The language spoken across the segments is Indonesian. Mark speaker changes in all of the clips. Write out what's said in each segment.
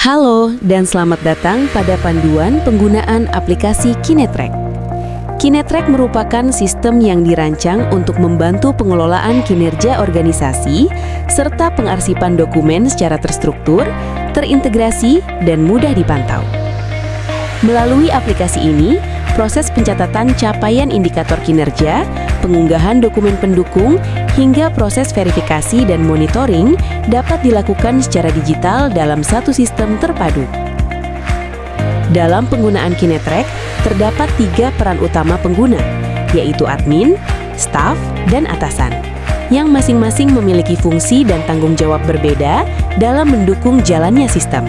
Speaker 1: Halo dan selamat datang pada panduan penggunaan aplikasi Kinetrack. Kinetrack merupakan sistem yang dirancang untuk membantu pengelolaan kinerja organisasi serta pengarsipan dokumen secara terstruktur, terintegrasi, dan mudah dipantau. Melalui aplikasi ini, proses pencatatan capaian indikator kinerja, pengunggahan dokumen pendukung, hingga proses verifikasi dan monitoring dapat dilakukan secara digital dalam satu sistem terpadu. Dalam penggunaan Kinetrack, terdapat 3 peran utama pengguna, yaitu admin, staf, dan atasan, yang masing-masing memiliki fungsi dan tanggung jawab berbeda dalam mendukung jalannya sistem.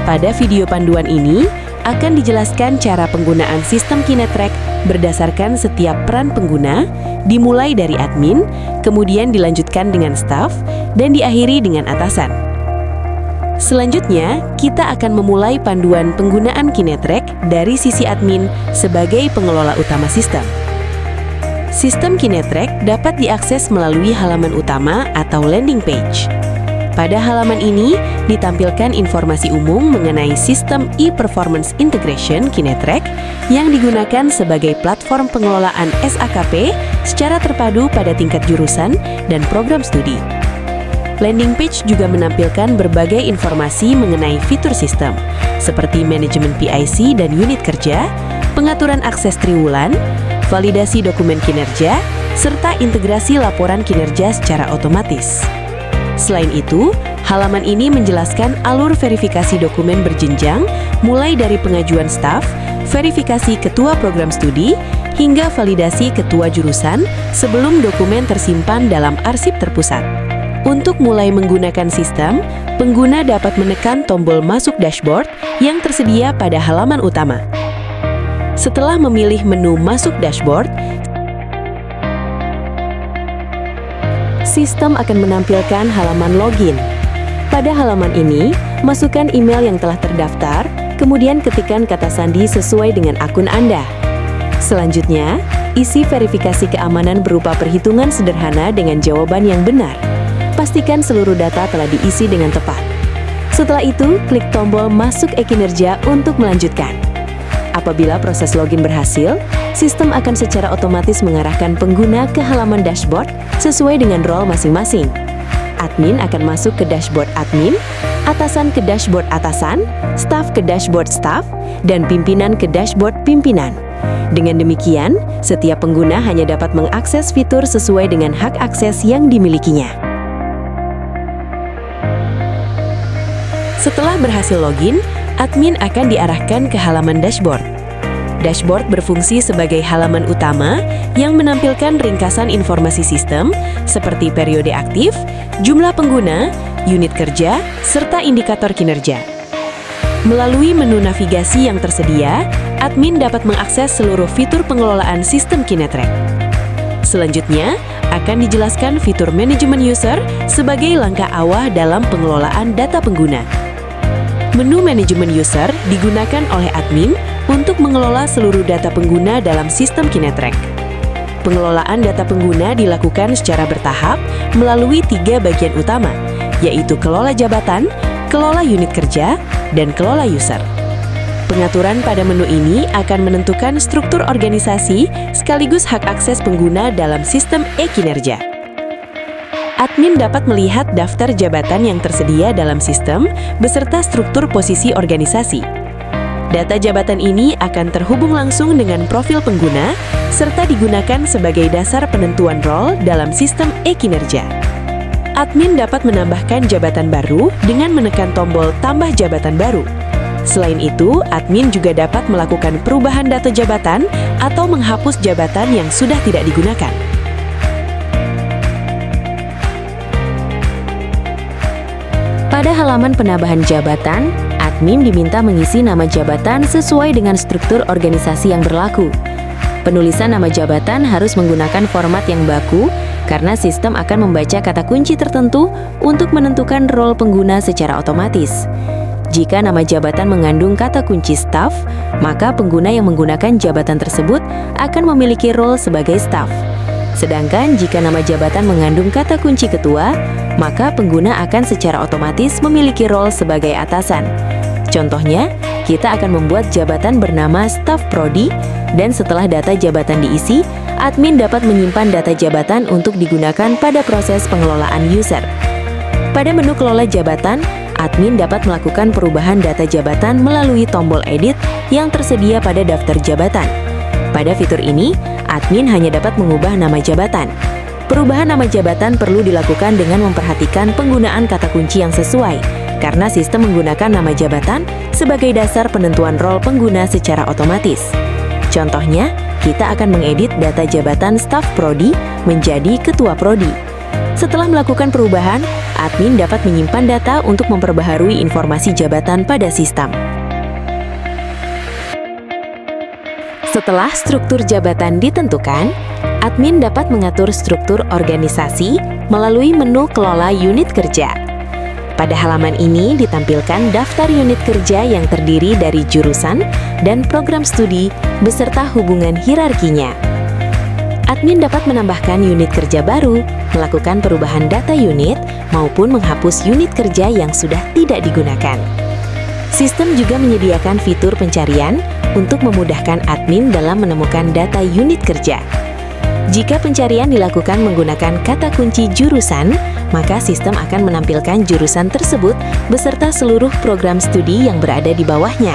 Speaker 1: Pada video panduan ini, akan dijelaskan cara penggunaan sistem Kinetrack berdasarkan setiap peran pengguna, dimulai dari admin, kemudian dilanjutkan dengan staf, dan diakhiri dengan atasan. Selanjutnya, kita akan memulai panduan penggunaan Kinetrack dari sisi admin sebagai pengelola utama sistem. Sistem Kinetrack dapat diakses melalui halaman utama atau landing page. Pada halaman ini, ditampilkan informasi umum mengenai sistem e-performance integration Kinetrack yang digunakan sebagai platform pengelolaan SAKP secara terpadu pada tingkat jurusan dan program studi. Landing page juga menampilkan berbagai informasi mengenai fitur sistem, seperti manajemen PIC dan unit kerja, pengaturan akses triwulan, validasi dokumen kinerja, serta integrasi laporan kinerja secara otomatis. Selain itu, halaman ini menjelaskan alur verifikasi dokumen berjenjang mulai dari pengajuan staf, verifikasi ketua program studi, hingga validasi ketua jurusan sebelum dokumen tersimpan dalam arsip terpusat. Untuk mulai menggunakan sistem, pengguna dapat menekan tombol masuk dashboard yang tersedia pada halaman utama. Setelah memilih menu masuk dashboard, sistem akan menampilkan halaman login. Pada halaman ini, masukkan email yang telah terdaftar, kemudian ketikkan kata sandi sesuai dengan akun Anda. Selanjutnya, isi verifikasi keamanan berupa perhitungan sederhana dengan jawaban yang benar. Pastikan seluruh data telah diisi dengan tepat. Setelah itu, klik tombol Masuk e-kinerja untuk melanjutkan. Apabila proses login berhasil, sistem akan secara otomatis mengarahkan pengguna ke halaman dashboard sesuai dengan role masing-masing. Admin akan masuk ke dashboard admin, atasan ke dashboard atasan, staf ke dashboard staf, dan pimpinan ke dashboard pimpinan. Dengan demikian, setiap pengguna hanya dapat mengakses fitur sesuai dengan hak akses yang dimilikinya. Setelah berhasil login, admin akan diarahkan ke halaman dashboard. Dashboard berfungsi sebagai halaman utama yang menampilkan ringkasan informasi sistem seperti periode aktif, jumlah pengguna, unit kerja, serta indikator kinerja. Melalui menu navigasi yang tersedia, admin dapat mengakses seluruh fitur pengelolaan sistem Kinetrack. Selanjutnya, akan dijelaskan fitur manajemen user sebagai langkah awal dalam pengelolaan data pengguna. Menu manajemen user digunakan oleh admin untuk mengelola seluruh data pengguna dalam sistem Kinetrack. Pengelolaan data pengguna dilakukan secara bertahap melalui 3 bagian utama, yaitu kelola jabatan, kelola unit kerja, dan kelola user. Pengaturan pada menu ini akan menentukan struktur organisasi sekaligus hak akses pengguna dalam sistem e-kinerja. Admin dapat melihat daftar jabatan yang tersedia dalam sistem beserta struktur posisi organisasi. Data jabatan ini akan terhubung langsung dengan profil pengguna serta digunakan sebagai dasar penentuan role dalam sistem e-kinerja. Admin dapat menambahkan jabatan baru dengan menekan tombol tambah jabatan baru. Selain itu, admin juga dapat melakukan perubahan data jabatan atau menghapus jabatan yang sudah tidak digunakan. Pada halaman penambahan jabatan, admin diminta mengisi nama jabatan sesuai dengan struktur organisasi yang berlaku. Penulisan nama jabatan harus menggunakan format yang baku karena sistem akan membaca kata kunci tertentu untuk menentukan role pengguna secara otomatis. Jika nama jabatan mengandung kata kunci staf, maka pengguna yang menggunakan jabatan tersebut akan memiliki role sebagai staf. Sedangkan jika nama jabatan mengandung kata kunci ketua, maka pengguna akan secara otomatis memiliki role sebagai atasan. Contohnya, kita akan membuat jabatan bernama Staf Prodi, dan setelah data jabatan diisi, admin dapat menyimpan data jabatan untuk digunakan pada proses pengelolaan user. Pada menu kelola jabatan, admin dapat melakukan perubahan data jabatan melalui tombol edit yang tersedia pada daftar jabatan. Pada fitur ini, admin hanya dapat mengubah nama jabatan. Perubahan nama jabatan perlu dilakukan dengan memperhatikan penggunaan kata kunci yang sesuai, karena sistem menggunakan nama jabatan sebagai dasar penentuan role pengguna secara otomatis. Contohnya, kita akan mengedit data jabatan Staf Prodi menjadi Ketua Prodi. Setelah melakukan perubahan, admin dapat menyimpan data untuk memperbaharui informasi jabatan pada sistem. Setelah struktur jabatan ditentukan, admin dapat mengatur struktur organisasi melalui menu kelola unit kerja. Pada halaman ini ditampilkan daftar unit kerja yang terdiri dari jurusan dan program studi beserta hubungan hierarkinya. Admin dapat menambahkan unit kerja baru, melakukan perubahan data unit, maupun menghapus unit kerja yang sudah tidak digunakan. Sistem juga menyediakan fitur pencarian untuk memudahkan admin dalam menemukan data unit kerja. Jika pencarian dilakukan menggunakan kata kunci jurusan, maka sistem akan menampilkan jurusan tersebut beserta seluruh program studi yang berada di bawahnya.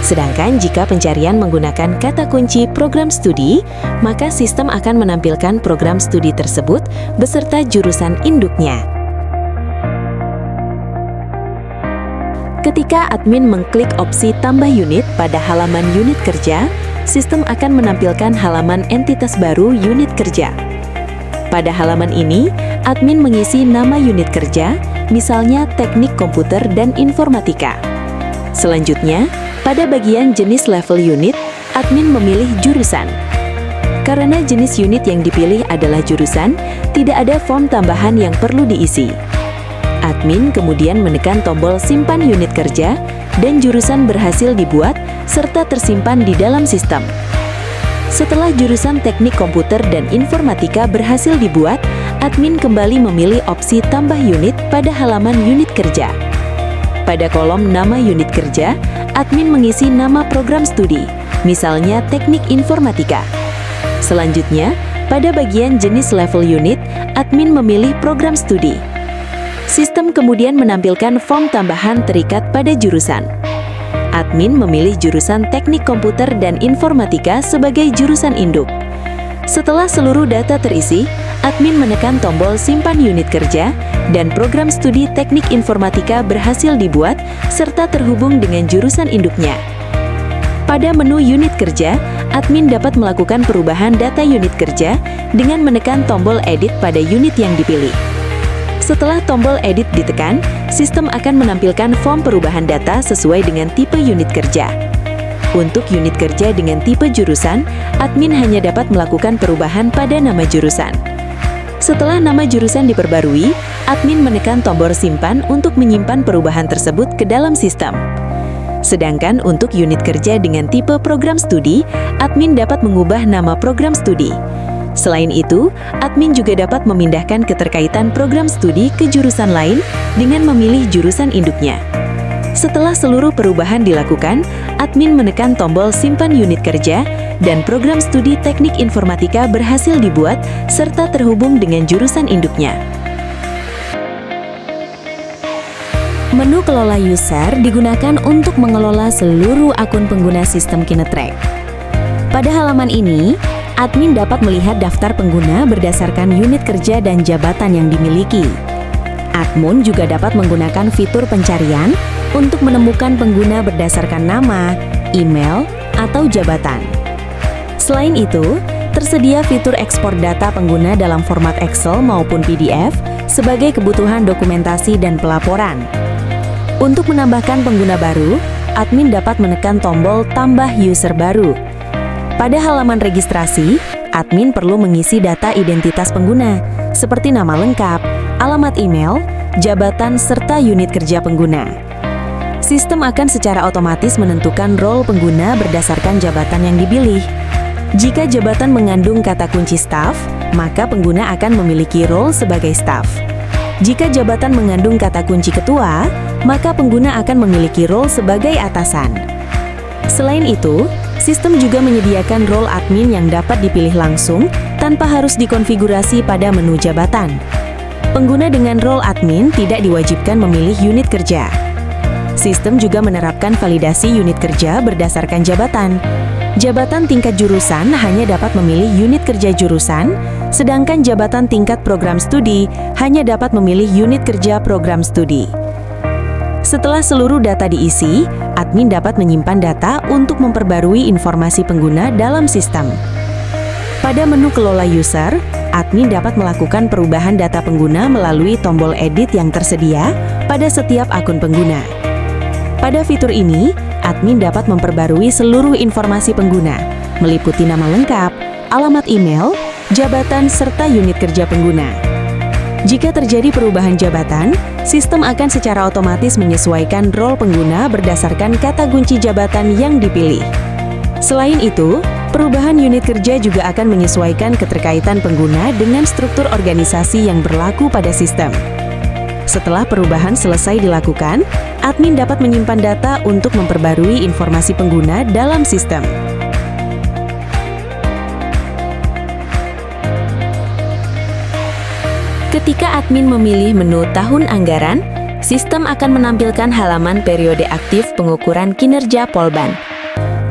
Speaker 1: Sedangkan jika pencarian menggunakan kata kunci program studi, maka sistem akan menampilkan program studi tersebut beserta jurusan induknya. Ketika admin mengklik opsi tambah unit pada halaman unit kerja, sistem akan menampilkan halaman entitas baru unit kerja. Pada halaman ini, admin mengisi nama unit kerja, misalnya teknik komputer dan informatika. Selanjutnya, pada bagian jenis level unit, admin memilih jurusan. Karena jenis unit yang dipilih adalah jurusan, tidak ada form tambahan yang perlu diisi. Admin kemudian menekan tombol simpan unit kerja, dan jurusan berhasil dibuat serta tersimpan di dalam sistem. Setelah jurusan teknik komputer dan informatika berhasil dibuat, admin kembali memilih opsi tambah unit pada halaman unit kerja. Pada kolom nama unit kerja, admin mengisi nama program studi, misalnya teknik informatika. Selanjutnya, pada bagian jenis level unit, admin memilih program studi. Sistem kemudian menampilkan form tambahan terikat pada jurusan. Admin memilih jurusan teknik komputer dan informatika sebagai jurusan induk. Setelah seluruh data terisi, admin menekan tombol simpan unit kerja, dan program studi teknik informatika berhasil dibuat serta terhubung dengan jurusan induknya. Pada menu unit kerja, admin dapat melakukan perubahan data unit kerja dengan menekan tombol edit pada unit yang dipilih. Setelah tombol edit ditekan, sistem akan menampilkan form perubahan data sesuai dengan tipe unit kerja. Untuk unit kerja dengan tipe jurusan, admin hanya dapat melakukan perubahan pada nama jurusan. Setelah nama jurusan diperbarui, admin menekan tombol simpan untuk menyimpan perubahan tersebut ke dalam sistem. Sedangkan untuk unit kerja dengan tipe program studi, admin dapat mengubah nama program studi. Selain itu, admin juga dapat memindahkan keterkaitan program studi ke jurusan lain dengan memilih jurusan induknya. Setelah seluruh perubahan dilakukan, admin menekan tombol simpan unit kerja, dan program studi teknik informatika berhasil dibuat serta terhubung dengan jurusan induknya. Menu kelola user digunakan untuk mengelola seluruh akun pengguna sistem Kinetrack. Pada halaman ini, admin dapat melihat daftar pengguna berdasarkan unit kerja dan jabatan yang dimiliki. Admin juga dapat menggunakan fitur pencarian untuk menemukan pengguna berdasarkan nama, email, atau jabatan. Selain itu, tersedia fitur ekspor data pengguna dalam format Excel maupun PDF sebagai kebutuhan dokumentasi dan pelaporan. Untuk menambahkan pengguna baru, admin dapat menekan tombol tambah user baru. Pada halaman registrasi, admin perlu mengisi data identitas pengguna, seperti nama lengkap, alamat email, jabatan, serta unit kerja pengguna. Sistem akan secara otomatis menentukan role pengguna berdasarkan jabatan yang dipilih.
Speaker 2: Jika jabatan mengandung kata kunci staf, maka pengguna akan memiliki role sebagai staf. Jika jabatan mengandung kata kunci ketua, maka pengguna akan memiliki role sebagai atasan. Selain itu, sistem juga menyediakan role admin yang dapat dipilih langsung tanpa harus dikonfigurasi pada menu jabatan. Pengguna dengan role admin tidak diwajibkan memilih unit kerja. Sistem juga menerapkan validasi unit kerja berdasarkan jabatan. Jabatan tingkat jurusan hanya dapat memilih unit kerja jurusan, sedangkan jabatan tingkat program studi hanya dapat memilih unit kerja program studi. Setelah seluruh data diisi, admin dapat menyimpan data untuk memperbarui informasi pengguna dalam sistem. Pada menu kelola user, admin dapat melakukan perubahan data pengguna melalui tombol edit yang tersedia pada setiap akun pengguna. Pada fitur ini, admin dapat memperbarui seluruh informasi pengguna, meliputi nama lengkap, alamat email, jabatan, serta unit kerja pengguna. Jika terjadi perubahan jabatan, sistem akan secara otomatis menyesuaikan role pengguna berdasarkan kata kunci jabatan yang dipilih. Selain itu, perubahan unit kerja juga akan menyesuaikan keterkaitan pengguna dengan struktur organisasi yang berlaku pada sistem. Setelah perubahan selesai dilakukan, admin dapat menyimpan data untuk memperbarui informasi pengguna dalam sistem. Ketika admin memilih menu tahun anggaran, sistem akan menampilkan halaman periode aktif pengukuran kinerja Polban.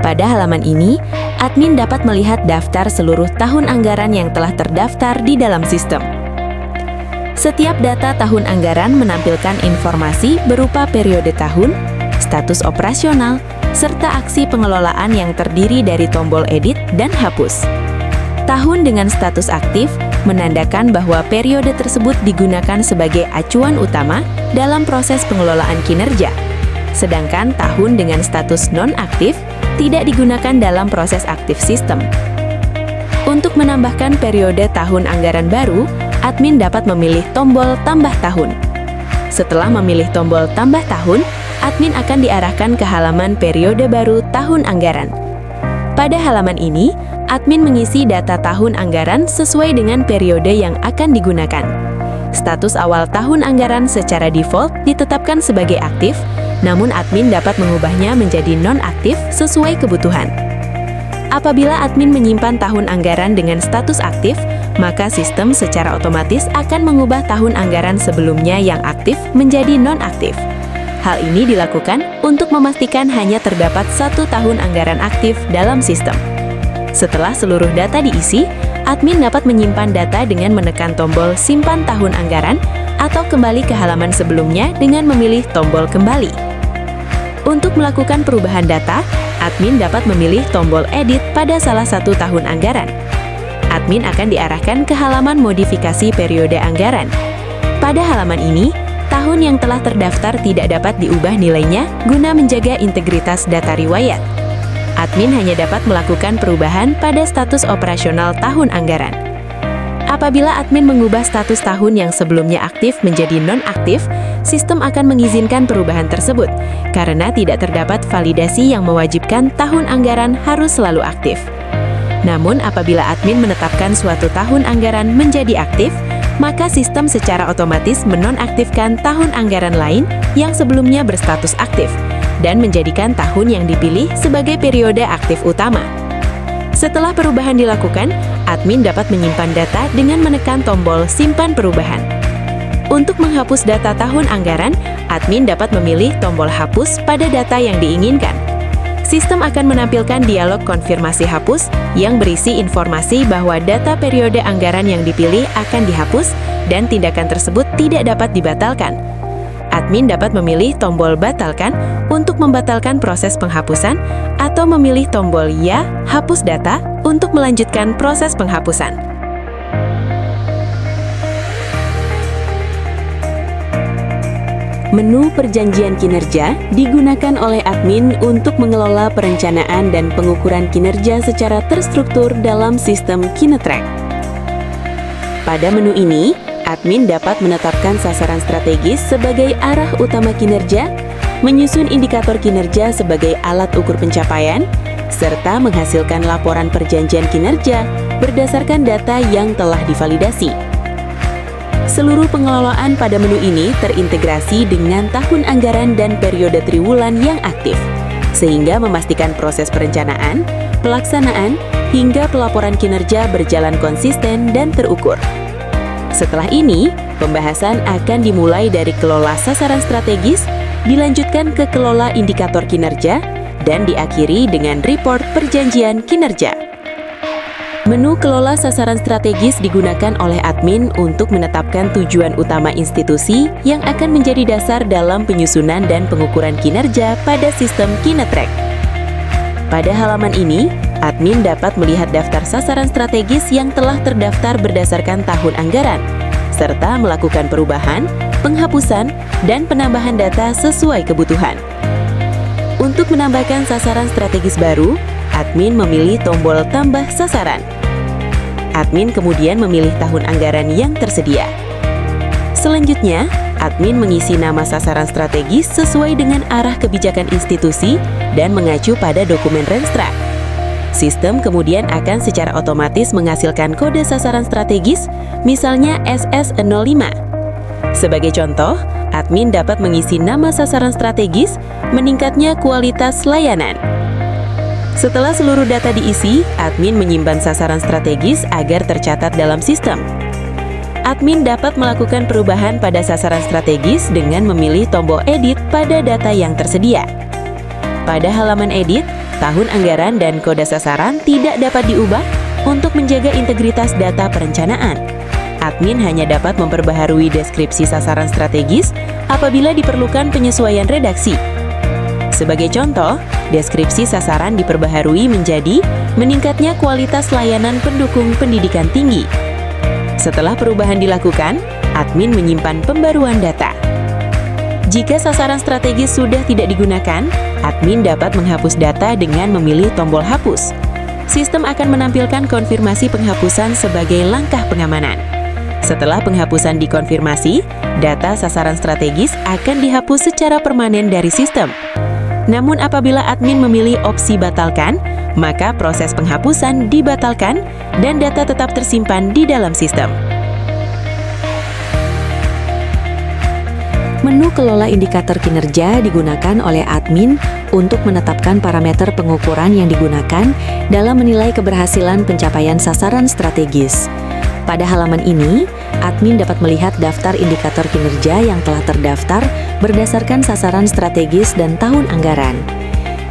Speaker 2: Pada halaman ini, admin dapat melihat daftar seluruh tahun anggaran yang telah terdaftar di dalam sistem. Setiap data tahun anggaran menampilkan informasi berupa periode tahun, status operasional, serta aksi pengelolaan yang terdiri dari tombol edit dan hapus. Tahun dengan status aktif menandakan bahwa periode tersebut digunakan sebagai acuan utama dalam proses pengelolaan kinerja, sedangkan tahun dengan status non-aktif tidak digunakan dalam proses aktif sistem. Untuk menambahkan periode tahun anggaran baru, admin dapat memilih tombol tambah tahun. Setelah memilih tombol tambah tahun, admin akan diarahkan ke halaman periode baru tahun anggaran. Pada halaman ini, admin mengisi data tahun anggaran sesuai dengan periode yang akan digunakan. Status awal tahun anggaran secara default ditetapkan sebagai aktif, namun admin dapat mengubahnya menjadi non-aktif sesuai kebutuhan. Apabila admin menyimpan tahun anggaran dengan status aktif, maka sistem secara otomatis akan mengubah tahun anggaran sebelumnya yang aktif menjadi non-aktif. Hal ini dilakukan untuk memastikan hanya terdapat satu tahun anggaran aktif dalam sistem. Setelah seluruh data diisi, admin dapat menyimpan data dengan menekan tombol simpan tahun anggaran atau kembali ke halaman sebelumnya dengan memilih tombol kembali. Untuk melakukan perubahan data, admin dapat memilih tombol edit pada salah satu tahun anggaran. Admin akan diarahkan ke halaman modifikasi periode anggaran. Pada halaman ini, tahun yang telah terdaftar tidak dapat diubah nilainya guna menjaga integritas data riwayat. Admin hanya dapat melakukan perubahan pada status operasional tahun anggaran. Apabila admin mengubah status tahun yang sebelumnya aktif menjadi non-aktif, sistem akan mengizinkan perubahan tersebut, karena tidak terdapat validasi yang mewajibkan tahun anggaran harus selalu aktif. Namun, apabila admin menetapkan suatu tahun anggaran menjadi aktif, maka sistem secara otomatis menonaktifkan tahun anggaran lain yang sebelumnya berstatus aktif, dan menjadikan tahun yang dipilih sebagai periode aktif utama. Setelah perubahan dilakukan, admin dapat menyimpan data dengan menekan tombol simpan perubahan. Untuk menghapus data tahun anggaran, admin dapat memilih tombol hapus pada data yang diinginkan. Sistem akan menampilkan dialog konfirmasi hapus yang berisi informasi bahwa data periode anggaran yang dipilih akan dihapus dan tindakan tersebut tidak dapat dibatalkan. Admin dapat memilih tombol batalkan untuk membatalkan proses penghapusan atau memilih tombol ya, hapus data untuk melanjutkan proses penghapusan.
Speaker 1: Menu perjanjian kinerja digunakan oleh admin untuk mengelola perencanaan dan pengukuran kinerja secara terstruktur dalam sistem Kinetrack. Pada menu ini, admin dapat menetapkan sasaran strategis sebagai arah utama kinerja, menyusun indikator kinerja sebagai alat ukur pencapaian, serta menghasilkan laporan perjanjian kinerja berdasarkan data yang telah divalidasi. Seluruh pengelolaan pada menu ini terintegrasi dengan tahun anggaran dan periode triwulan yang aktif, sehingga memastikan proses perencanaan, pelaksanaan, hingga pelaporan kinerja berjalan konsisten dan terukur. Setelah ini, pembahasan akan dimulai dari kelola sasaran strategis, dilanjutkan ke kelola indikator kinerja, dan diakhiri dengan report perjanjian kinerja. Menu kelola sasaran strategis digunakan oleh admin untuk menetapkan tujuan utama institusi yang akan menjadi dasar dalam penyusunan dan pengukuran kinerja pada sistem Kinetrack. Pada halaman ini, admin dapat melihat daftar sasaran strategis yang telah terdaftar berdasarkan tahun anggaran, serta melakukan perubahan, penghapusan, dan penambahan data sesuai kebutuhan. Untuk menambahkan sasaran strategis baru, admin memilih tombol tambah sasaran. Admin kemudian memilih tahun anggaran yang tersedia. Selanjutnya, admin mengisi nama sasaran strategis sesuai dengan arah kebijakan institusi dan mengacu pada dokumen Renstra. Sistem kemudian akan secara otomatis menghasilkan kode sasaran strategis, misalnya SS05. Sebagai contoh, admin dapat mengisi nama sasaran strategis, meningkatnya kualitas layanan. Setelah seluruh data diisi, admin menyimpan sasaran strategis agar tercatat dalam sistem. Admin dapat melakukan perubahan pada sasaran strategis dengan memilih tombol edit pada data yang tersedia. Pada halaman edit, tahun anggaran dan kode sasaran tidak dapat diubah untuk menjaga integritas data perencanaan. Admin hanya dapat memperbaharui deskripsi sasaran strategis apabila diperlukan penyesuaian redaksi. Sebagai contoh, deskripsi sasaran diperbaharui menjadi meningkatnya kualitas layanan pendukung pendidikan tinggi. Setelah perubahan dilakukan, admin menyimpan pembaruan data. Jika sasaran strategis sudah tidak digunakan, admin dapat menghapus data dengan memilih tombol hapus. Sistem akan menampilkan konfirmasi penghapusan sebagai langkah pengamanan. Setelah penghapusan dikonfirmasi, data sasaran strategis akan dihapus secara permanen dari sistem. Namun apabila admin memilih opsi batalkan, maka proses penghapusan dibatalkan dan data tetap tersimpan di dalam sistem.
Speaker 2: Menu kelola indikator kinerja digunakan oleh admin untuk menetapkan parameter pengukuran yang digunakan dalam menilai keberhasilan pencapaian sasaran strategis. Pada halaman ini, admin dapat melihat daftar indikator kinerja yang telah terdaftar berdasarkan sasaran strategis dan tahun anggaran.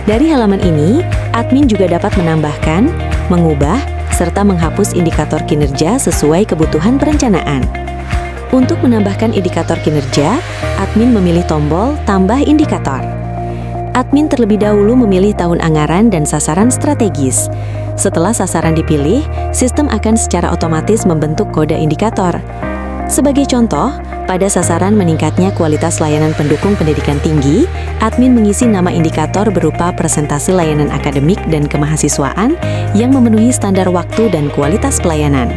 Speaker 2: Dari halaman ini, admin juga dapat menambahkan, mengubah, serta menghapus indikator kinerja sesuai kebutuhan perencanaan. Untuk menambahkan indikator kinerja, admin memilih tombol tambah indikator. Admin terlebih dahulu memilih tahun anggaran dan sasaran strategis. Setelah sasaran dipilih, sistem akan secara otomatis membentuk kode indikator. Sebagai contoh, pada sasaran meningkatnya kualitas layanan pendukung pendidikan tinggi, admin mengisi nama indikator berupa presentasi layanan akademik dan kemahasiswaan yang memenuhi standar waktu dan kualitas pelayanan.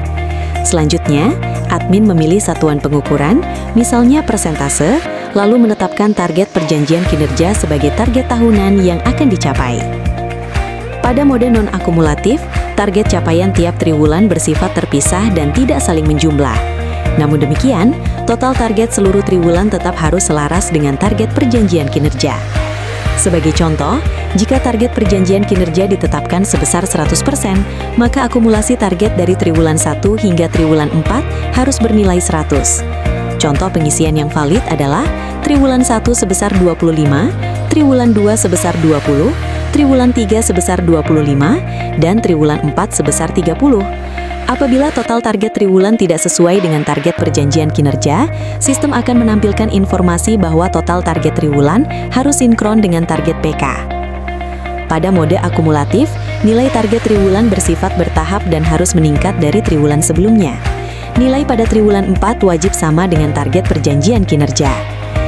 Speaker 2: Selanjutnya, admin memilih satuan pengukuran, misalnya persentase, lalu menetapkan target perjanjian kinerja sebagai target tahunan yang akan dicapai. Pada mode non-akumulatif, target capaian tiap triwulan bersifat terpisah dan tidak saling menjumlah. Namun demikian, total target seluruh triwulan tetap harus selaras dengan target perjanjian kinerja. Sebagai contoh, jika target perjanjian kinerja ditetapkan sebesar 100%, maka akumulasi target dari triwulan 1 hingga triwulan 4 harus bernilai 100. Contoh pengisian yang valid adalah triwulan 1 sebesar 25, triwulan 2 sebesar 20, triwulan 3 sebesar 25, dan triwulan 4 sebesar 30. Apabila total target triwulan tidak sesuai dengan target perjanjian kinerja, sistem akan menampilkan informasi bahwa total target triwulan harus sinkron dengan target PK. Pada mode akumulatif, nilai target triwulan bersifat bertahap dan harus meningkat dari triwulan sebelumnya. Nilai pada triwulan 4 wajib sama dengan target perjanjian kinerja.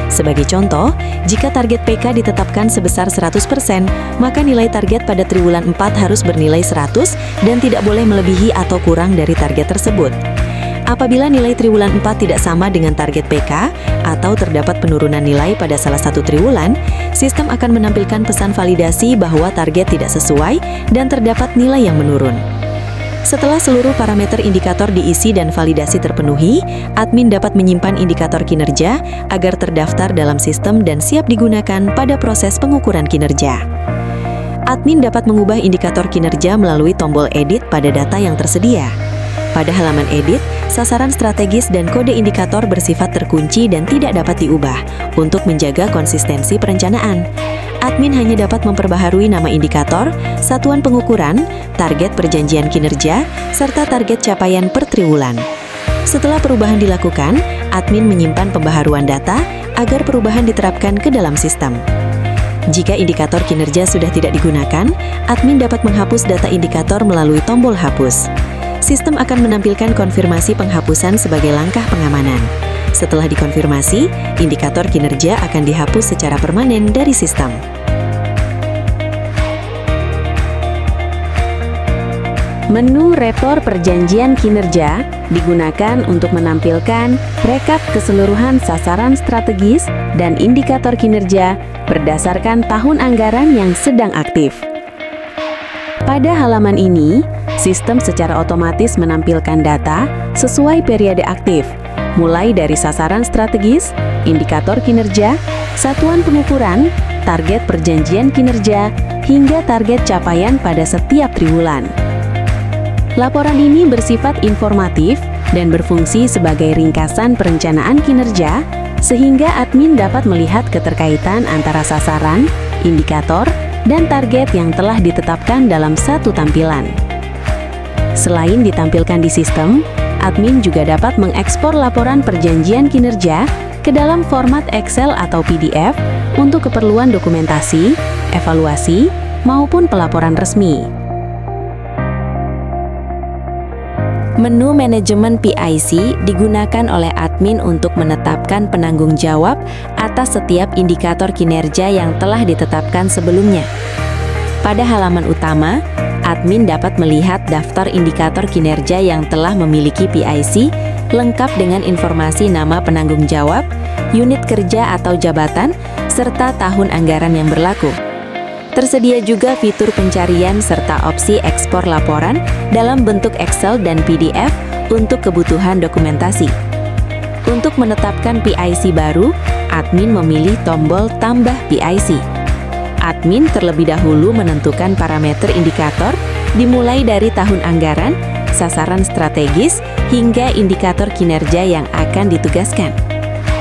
Speaker 2: Sebagai contoh, jika target PK ditetapkan sebesar 100%, maka nilai target pada triwulan 4 harus bernilai 100 dan tidak boleh melebihi atau kurang dari target tersebut. Apabila nilai triwulan 4 tidak sama dengan target PK atau terdapat penurunan nilai pada salah satu triwulan, sistem akan menampilkan pesan validasi bahwa target tidak sesuai dan terdapat nilai yang menurun. Setelah seluruh parameter indikator diisi dan validasi terpenuhi, admin dapat menyimpan indikator kinerja agar terdaftar dalam sistem dan siap digunakan pada proses pengukuran kinerja. Admin dapat mengubah indikator kinerja melalui tombol edit pada data yang tersedia. Pada halaman edit, sasaran strategis dan kode indikator bersifat terkunci dan tidak dapat diubah untuk menjaga konsistensi perencanaan. Admin hanya dapat memperbaharui nama indikator, satuan pengukuran, target perjanjian kinerja, serta target capaian per triwulan. Setelah perubahan dilakukan, admin menyimpan pembaharuan data agar perubahan diterapkan ke dalam sistem. Jika indikator kinerja sudah tidak digunakan, admin dapat menghapus data indikator melalui tombol hapus. Sistem akan menampilkan konfirmasi penghapusan sebagai langkah pengamanan. Setelah dikonfirmasi, indikator kinerja akan dihapus secara permanen dari sistem.
Speaker 1: Menu Rapor Perjanjian Kinerja digunakan untuk menampilkan rekap keseluruhan sasaran strategis dan indikator kinerja berdasarkan tahun anggaran yang sedang aktif. Pada halaman ini, sistem secara otomatis menampilkan data sesuai periode aktif, mulai dari sasaran strategis, indikator kinerja, satuan pengukuran, target perjanjian kinerja, hingga target capaian pada setiap triwulan. Laporan ini bersifat informatif dan berfungsi sebagai ringkasan perencanaan kinerja, sehingga admin dapat melihat keterkaitan antara sasaran, indikator, dan target yang telah ditetapkan dalam satu tampilan. Selain ditampilkan di sistem, admin juga dapat mengekspor laporan perjanjian kinerja ke dalam format Excel atau PDF untuk keperluan dokumentasi, evaluasi, maupun pelaporan resmi. Menu manajemen PIC digunakan oleh admin untuk menetapkan penanggung jawab atas setiap indikator kinerja yang telah ditetapkan sebelumnya. Pada halaman utama, admin dapat melihat daftar indikator kinerja yang telah memiliki PIC lengkap dengan informasi nama penanggung jawab, unit kerja atau jabatan, serta tahun anggaran yang berlaku. Tersedia juga fitur pencarian serta opsi ekspor laporan dalam bentuk Excel dan PDF untuk kebutuhan dokumentasi. Untuk menetapkan PIC baru, admin memilih tombol tambah PIC. Admin terlebih dahulu menentukan parameter indikator dimulai dari tahun anggaran, sasaran strategis, hingga indikator kinerja yang akan ditugaskan.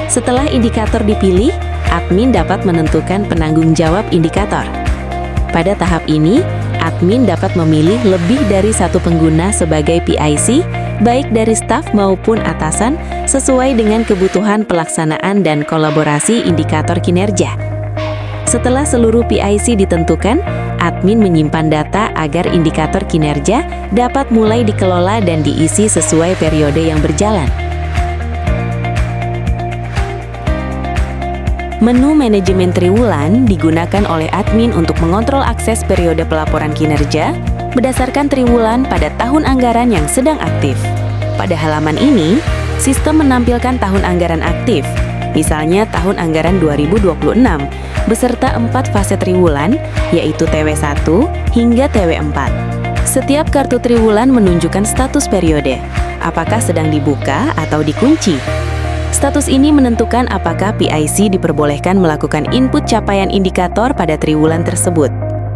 Speaker 1: Setelah indikator dipilih, admin dapat menentukan penanggung jawab indikator. Pada tahap ini, admin dapat memilih lebih dari satu pengguna sebagai PIC, baik dari staf maupun atasan, sesuai dengan kebutuhan pelaksanaan dan kolaborasi indikator kinerja. Setelah seluruh PIC ditentukan, admin menyimpan data agar indikator kinerja dapat mulai dikelola dan diisi sesuai periode yang berjalan. Menu manajemen triwulan digunakan oleh admin untuk mengontrol akses periode pelaporan kinerja berdasarkan triwulan pada tahun anggaran yang sedang aktif. Pada halaman ini, sistem menampilkan tahun anggaran aktif, misalnya tahun anggaran 2026, beserta 4 fase triwulan, yaitu TW1 hingga TW4. Setiap kartu triwulan menunjukkan status periode, apakah sedang dibuka atau dikunci. Status ini menentukan apakah PIC diperbolehkan melakukan input capaian indikator pada triwulan tersebut.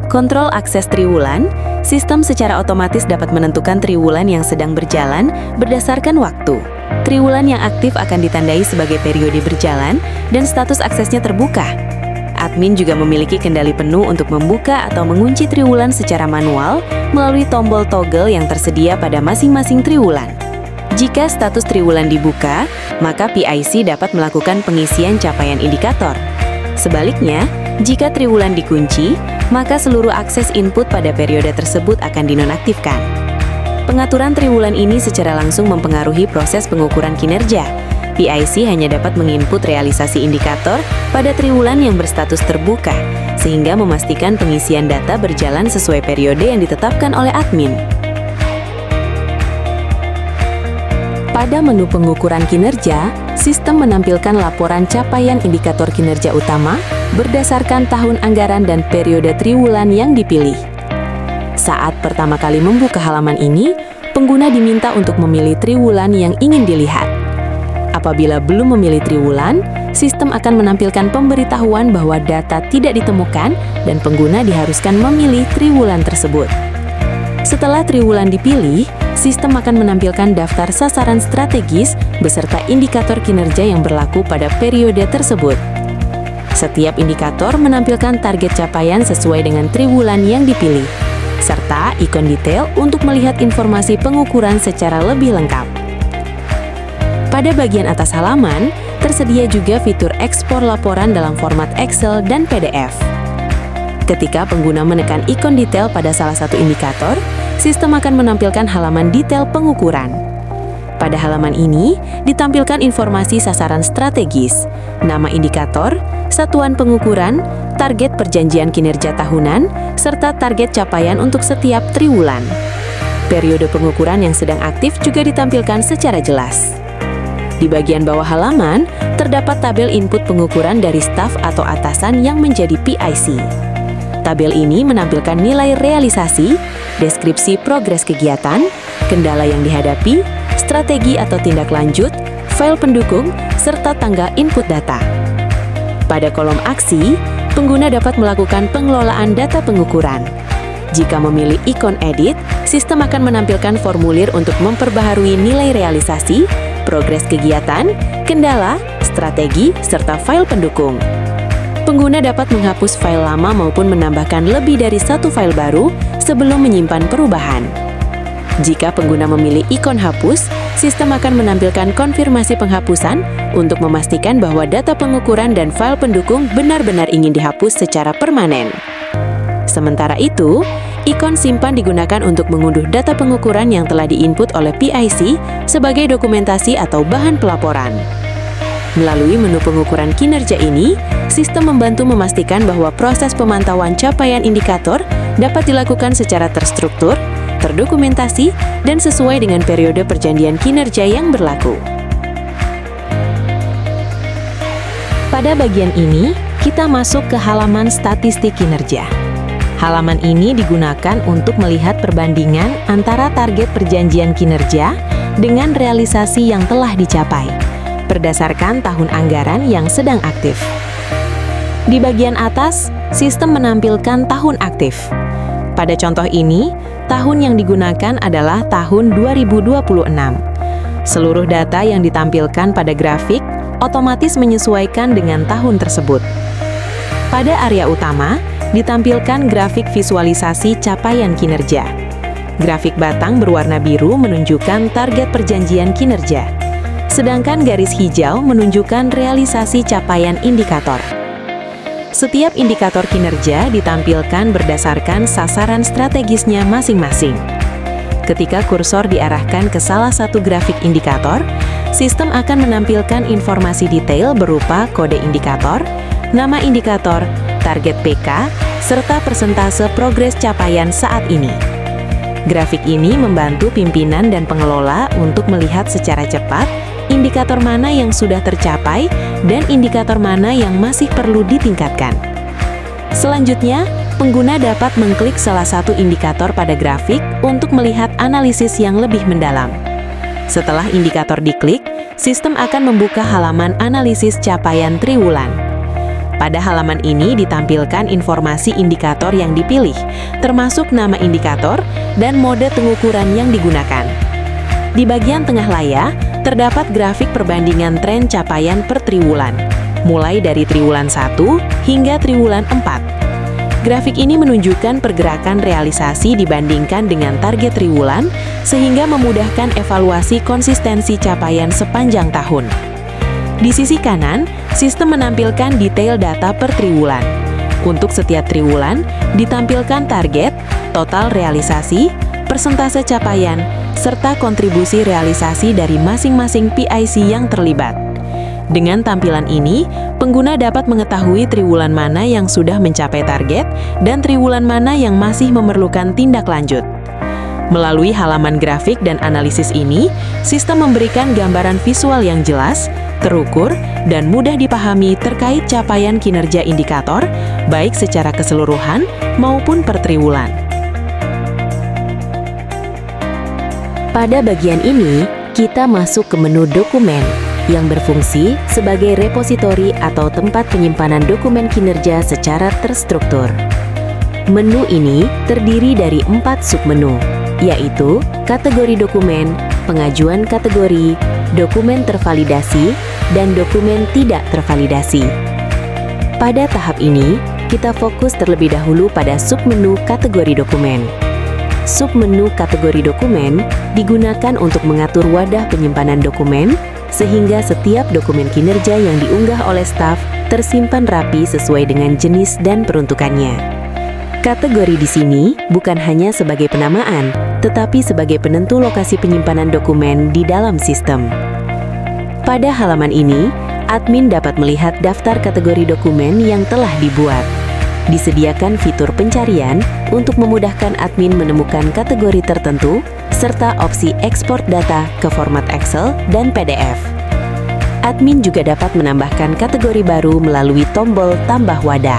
Speaker 1: Kontrol akses triwulan, sistem secara otomatis dapat menentukan triwulan yang sedang berjalan berdasarkan waktu. Triwulan yang aktif akan ditandai sebagai periode berjalan dan status aksesnya terbuka. Admin juga memiliki kendali penuh untuk membuka atau mengunci triwulan secara manual melalui tombol toggle yang tersedia pada masing-masing triwulan. Jika status triwulan dibuka, maka PIC dapat melakukan pengisian capaian indikator. Sebaliknya, jika triwulan dikunci, maka seluruh akses input pada periode tersebut akan dinonaktifkan. Pengaturan triwulan ini secara langsung mempengaruhi proses pengukuran kinerja. PIC hanya dapat menginput realisasi indikator pada triwulan yang berstatus terbuka, sehingga memastikan pengisian data berjalan sesuai periode yang ditetapkan oleh admin.
Speaker 2: Pada menu pengukuran kinerja, sistem menampilkan laporan capaian indikator kinerja utama berdasarkan tahun anggaran dan periode triwulan yang dipilih. Saat pertama kali membuka halaman ini, pengguna diminta untuk memilih triwulan yang ingin dilihat. Apabila belum memilih triwulan, sistem akan menampilkan pemberitahuan bahwa data tidak ditemukan dan pengguna diharuskan memilih triwulan tersebut. Setelah triwulan dipilih, sistem akan menampilkan daftar sasaran strategis beserta indikator kinerja yang berlaku pada periode tersebut. Setiap indikator menampilkan target capaian sesuai dengan triwulan yang dipilih, serta ikon detail untuk melihat informasi pengukuran secara lebih lengkap. Pada bagian atas halaman, tersedia juga fitur ekspor laporan dalam format Excel dan PDF. Ketika pengguna menekan ikon detail pada salah satu indikator, sistem akan menampilkan halaman detail pengukuran. Pada halaman ini, ditampilkan informasi sasaran strategis, nama indikator, satuan pengukuran, target perjanjian kinerja tahunan, serta target capaian untuk setiap triwulan. Periode pengukuran yang sedang aktif juga ditampilkan secara jelas. Di bagian bawah halaman, terdapat tabel input pengukuran dari staf atau atasan yang menjadi PIC. Tabel ini menampilkan nilai realisasi, deskripsi progres kegiatan, kendala yang dihadapi, strategi atau tindak lanjut, file pendukung, serta tanggal input data. Pada kolom aksi, pengguna dapat melakukan pengelolaan data pengukuran. Jika memilih ikon edit, sistem akan menampilkan formulir untuk memperbaharui nilai realisasi, progres kegiatan, kendala, strategi, serta file pendukung. Pengguna dapat menghapus file lama maupun menambahkan lebih dari satu file baru sebelum menyimpan perubahan. Jika pengguna memilih ikon hapus, sistem akan menampilkan konfirmasi penghapusan untuk memastikan bahwa data pengukuran dan file pendukung benar-benar ingin dihapus secara permanen. Sementara itu, ikon simpan digunakan untuk mengunduh data pengukuran yang telah diinput oleh PIC sebagai dokumentasi atau bahan pelaporan. Melalui menu pengukuran kinerja ini, sistem membantu memastikan bahwa proses pemantauan capaian indikator dapat dilakukan secara terstruktur, terdokumentasi, dan sesuai dengan periode perjanjian kinerja yang berlaku. Pada bagian ini, kita masuk ke halaman statistik kinerja. Halaman ini digunakan untuk melihat perbandingan antara target perjanjian kinerja dengan realisasi yang telah dicapai, berdasarkan tahun anggaran yang sedang aktif. Di bagian atas, sistem menampilkan tahun aktif. Pada contoh ini, tahun yang digunakan adalah tahun 2026. Seluruh data yang ditampilkan pada grafik otomatis menyesuaikan dengan tahun tersebut. Pada area utama, ditampilkan grafik visualisasi capaian kinerja. Grafik batang berwarna biru menunjukkan target perjanjian kinerja, sedangkan garis hijau menunjukkan realisasi capaian indikator. Setiap indikator kinerja ditampilkan berdasarkan sasaran strategisnya masing-masing. Ketika kursor diarahkan ke salah satu grafik indikator, sistem akan menampilkan informasi detail berupa kode indikator, nama indikator, target PK, serta persentase progres capaian saat ini. Grafik ini membantu pimpinan dan pengelola untuk melihat secara cepat indikator mana yang sudah tercapai dan indikator mana yang masih perlu ditingkatkan. Selanjutnya, pengguna dapat mengklik salah satu indikator pada grafik untuk melihat analisis yang lebih mendalam. Setelah indikator diklik, sistem akan membuka halaman analisis capaian triwulan. Pada halaman ini ditampilkan informasi indikator yang dipilih, termasuk nama indikator dan mode pengukuran yang digunakan. Di bagian tengah layar, terdapat grafik perbandingan tren capaian per triwulan, mulai dari triwulan 1 hingga triwulan 4. Grafik ini menunjukkan pergerakan realisasi dibandingkan dengan target triwulan, sehingga memudahkan evaluasi konsistensi capaian sepanjang tahun. Di sisi kanan, sistem menampilkan detail data per triwulan. Untuk setiap triwulan, ditampilkan target, total realisasi, persentase capaian, serta kontribusi realisasi dari masing-masing PIC yang terlibat. Dengan tampilan ini, pengguna dapat mengetahui triwulan mana yang sudah mencapai target dan triwulan mana yang masih memerlukan tindak lanjut.
Speaker 1: Melalui halaman grafik dan analisis ini, sistem memberikan gambaran visual yang jelas, terukur, dan mudah dipahami terkait capaian kinerja indikator, baik secara keseluruhan maupun per triwulan.
Speaker 2: Pada bagian ini, kita masuk ke menu dokumen yang berfungsi sebagai repositori atau tempat penyimpanan dokumen kinerja secara terstruktur. Menu ini terdiri dari 4 submenu, yaitu kategori dokumen, pengajuan kategori, dokumen tervalidasi, dan dokumen tidak tervalidasi. Pada tahap ini, kita fokus terlebih dahulu pada submenu kategori dokumen. Submenu kategori dokumen digunakan untuk mengatur wadah penyimpanan dokumen, sehingga setiap dokumen kinerja yang diunggah oleh staf tersimpan rapi sesuai dengan jenis dan peruntukannya. Kategori di sini bukan hanya sebagai penamaan, tetapi sebagai penentu lokasi penyimpanan dokumen di dalam sistem. Pada halaman ini, admin dapat melihat daftar kategori dokumen yang telah dibuat. Disediakan fitur pencarian untuk memudahkan admin menemukan kategori tertentu, serta opsi ekspor data ke format Excel dan PDF. Admin juga dapat menambahkan kategori baru melalui tombol tambah wadah.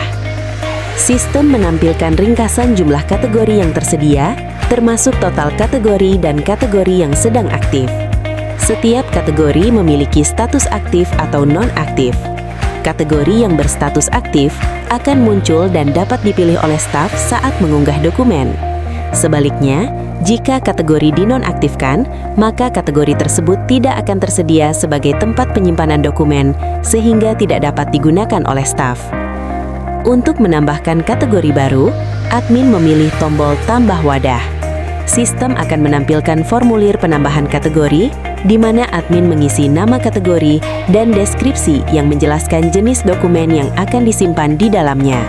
Speaker 2: Sistem menampilkan ringkasan jumlah kategori yang tersedia, termasuk total kategori dan kategori yang sedang aktif. Setiap kategori memiliki status aktif atau non-aktif. Kategori yang berstatus aktif akan muncul dan dapat dipilih oleh staf saat mengunggah dokumen. Sebaliknya, jika kategori dinonaktifkan, maka kategori tersebut tidak akan tersedia sebagai tempat penyimpanan dokumen, sehingga tidak dapat digunakan oleh staf. Untuk menambahkan kategori baru, admin memilih tombol tambah wadah. Sistem akan menampilkan formulir penambahan kategori, di mana admin mengisi nama kategori dan deskripsi yang menjelaskan jenis dokumen yang akan disimpan di dalamnya.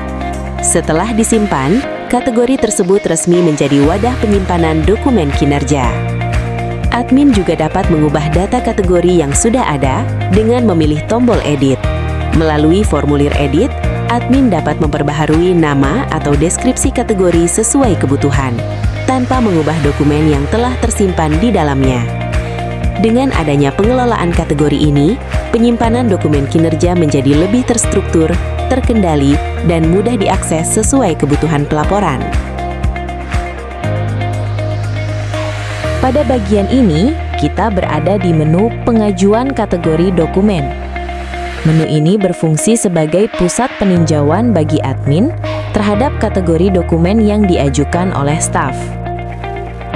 Speaker 2: Setelah disimpan, kategori tersebut resmi menjadi wadah penyimpanan dokumen kinerja. Admin juga dapat mengubah data kategori yang sudah ada dengan memilih tombol edit. Melalui formulir edit, admin dapat memperbaharui nama atau deskripsi kategori sesuai kebutuhan, tanpa mengubah dokumen yang telah tersimpan di dalamnya. Dengan adanya pengelolaan kategori ini, penyimpanan dokumen kinerja menjadi lebih terstruktur, terkendali, dan mudah diakses sesuai kebutuhan pelaporan. Pada bagian ini, kita berada di menu pengajuan kategori dokumen. Menu ini berfungsi sebagai pusat peninjauan bagi admin terhadap kategori dokumen yang diajukan oleh staf.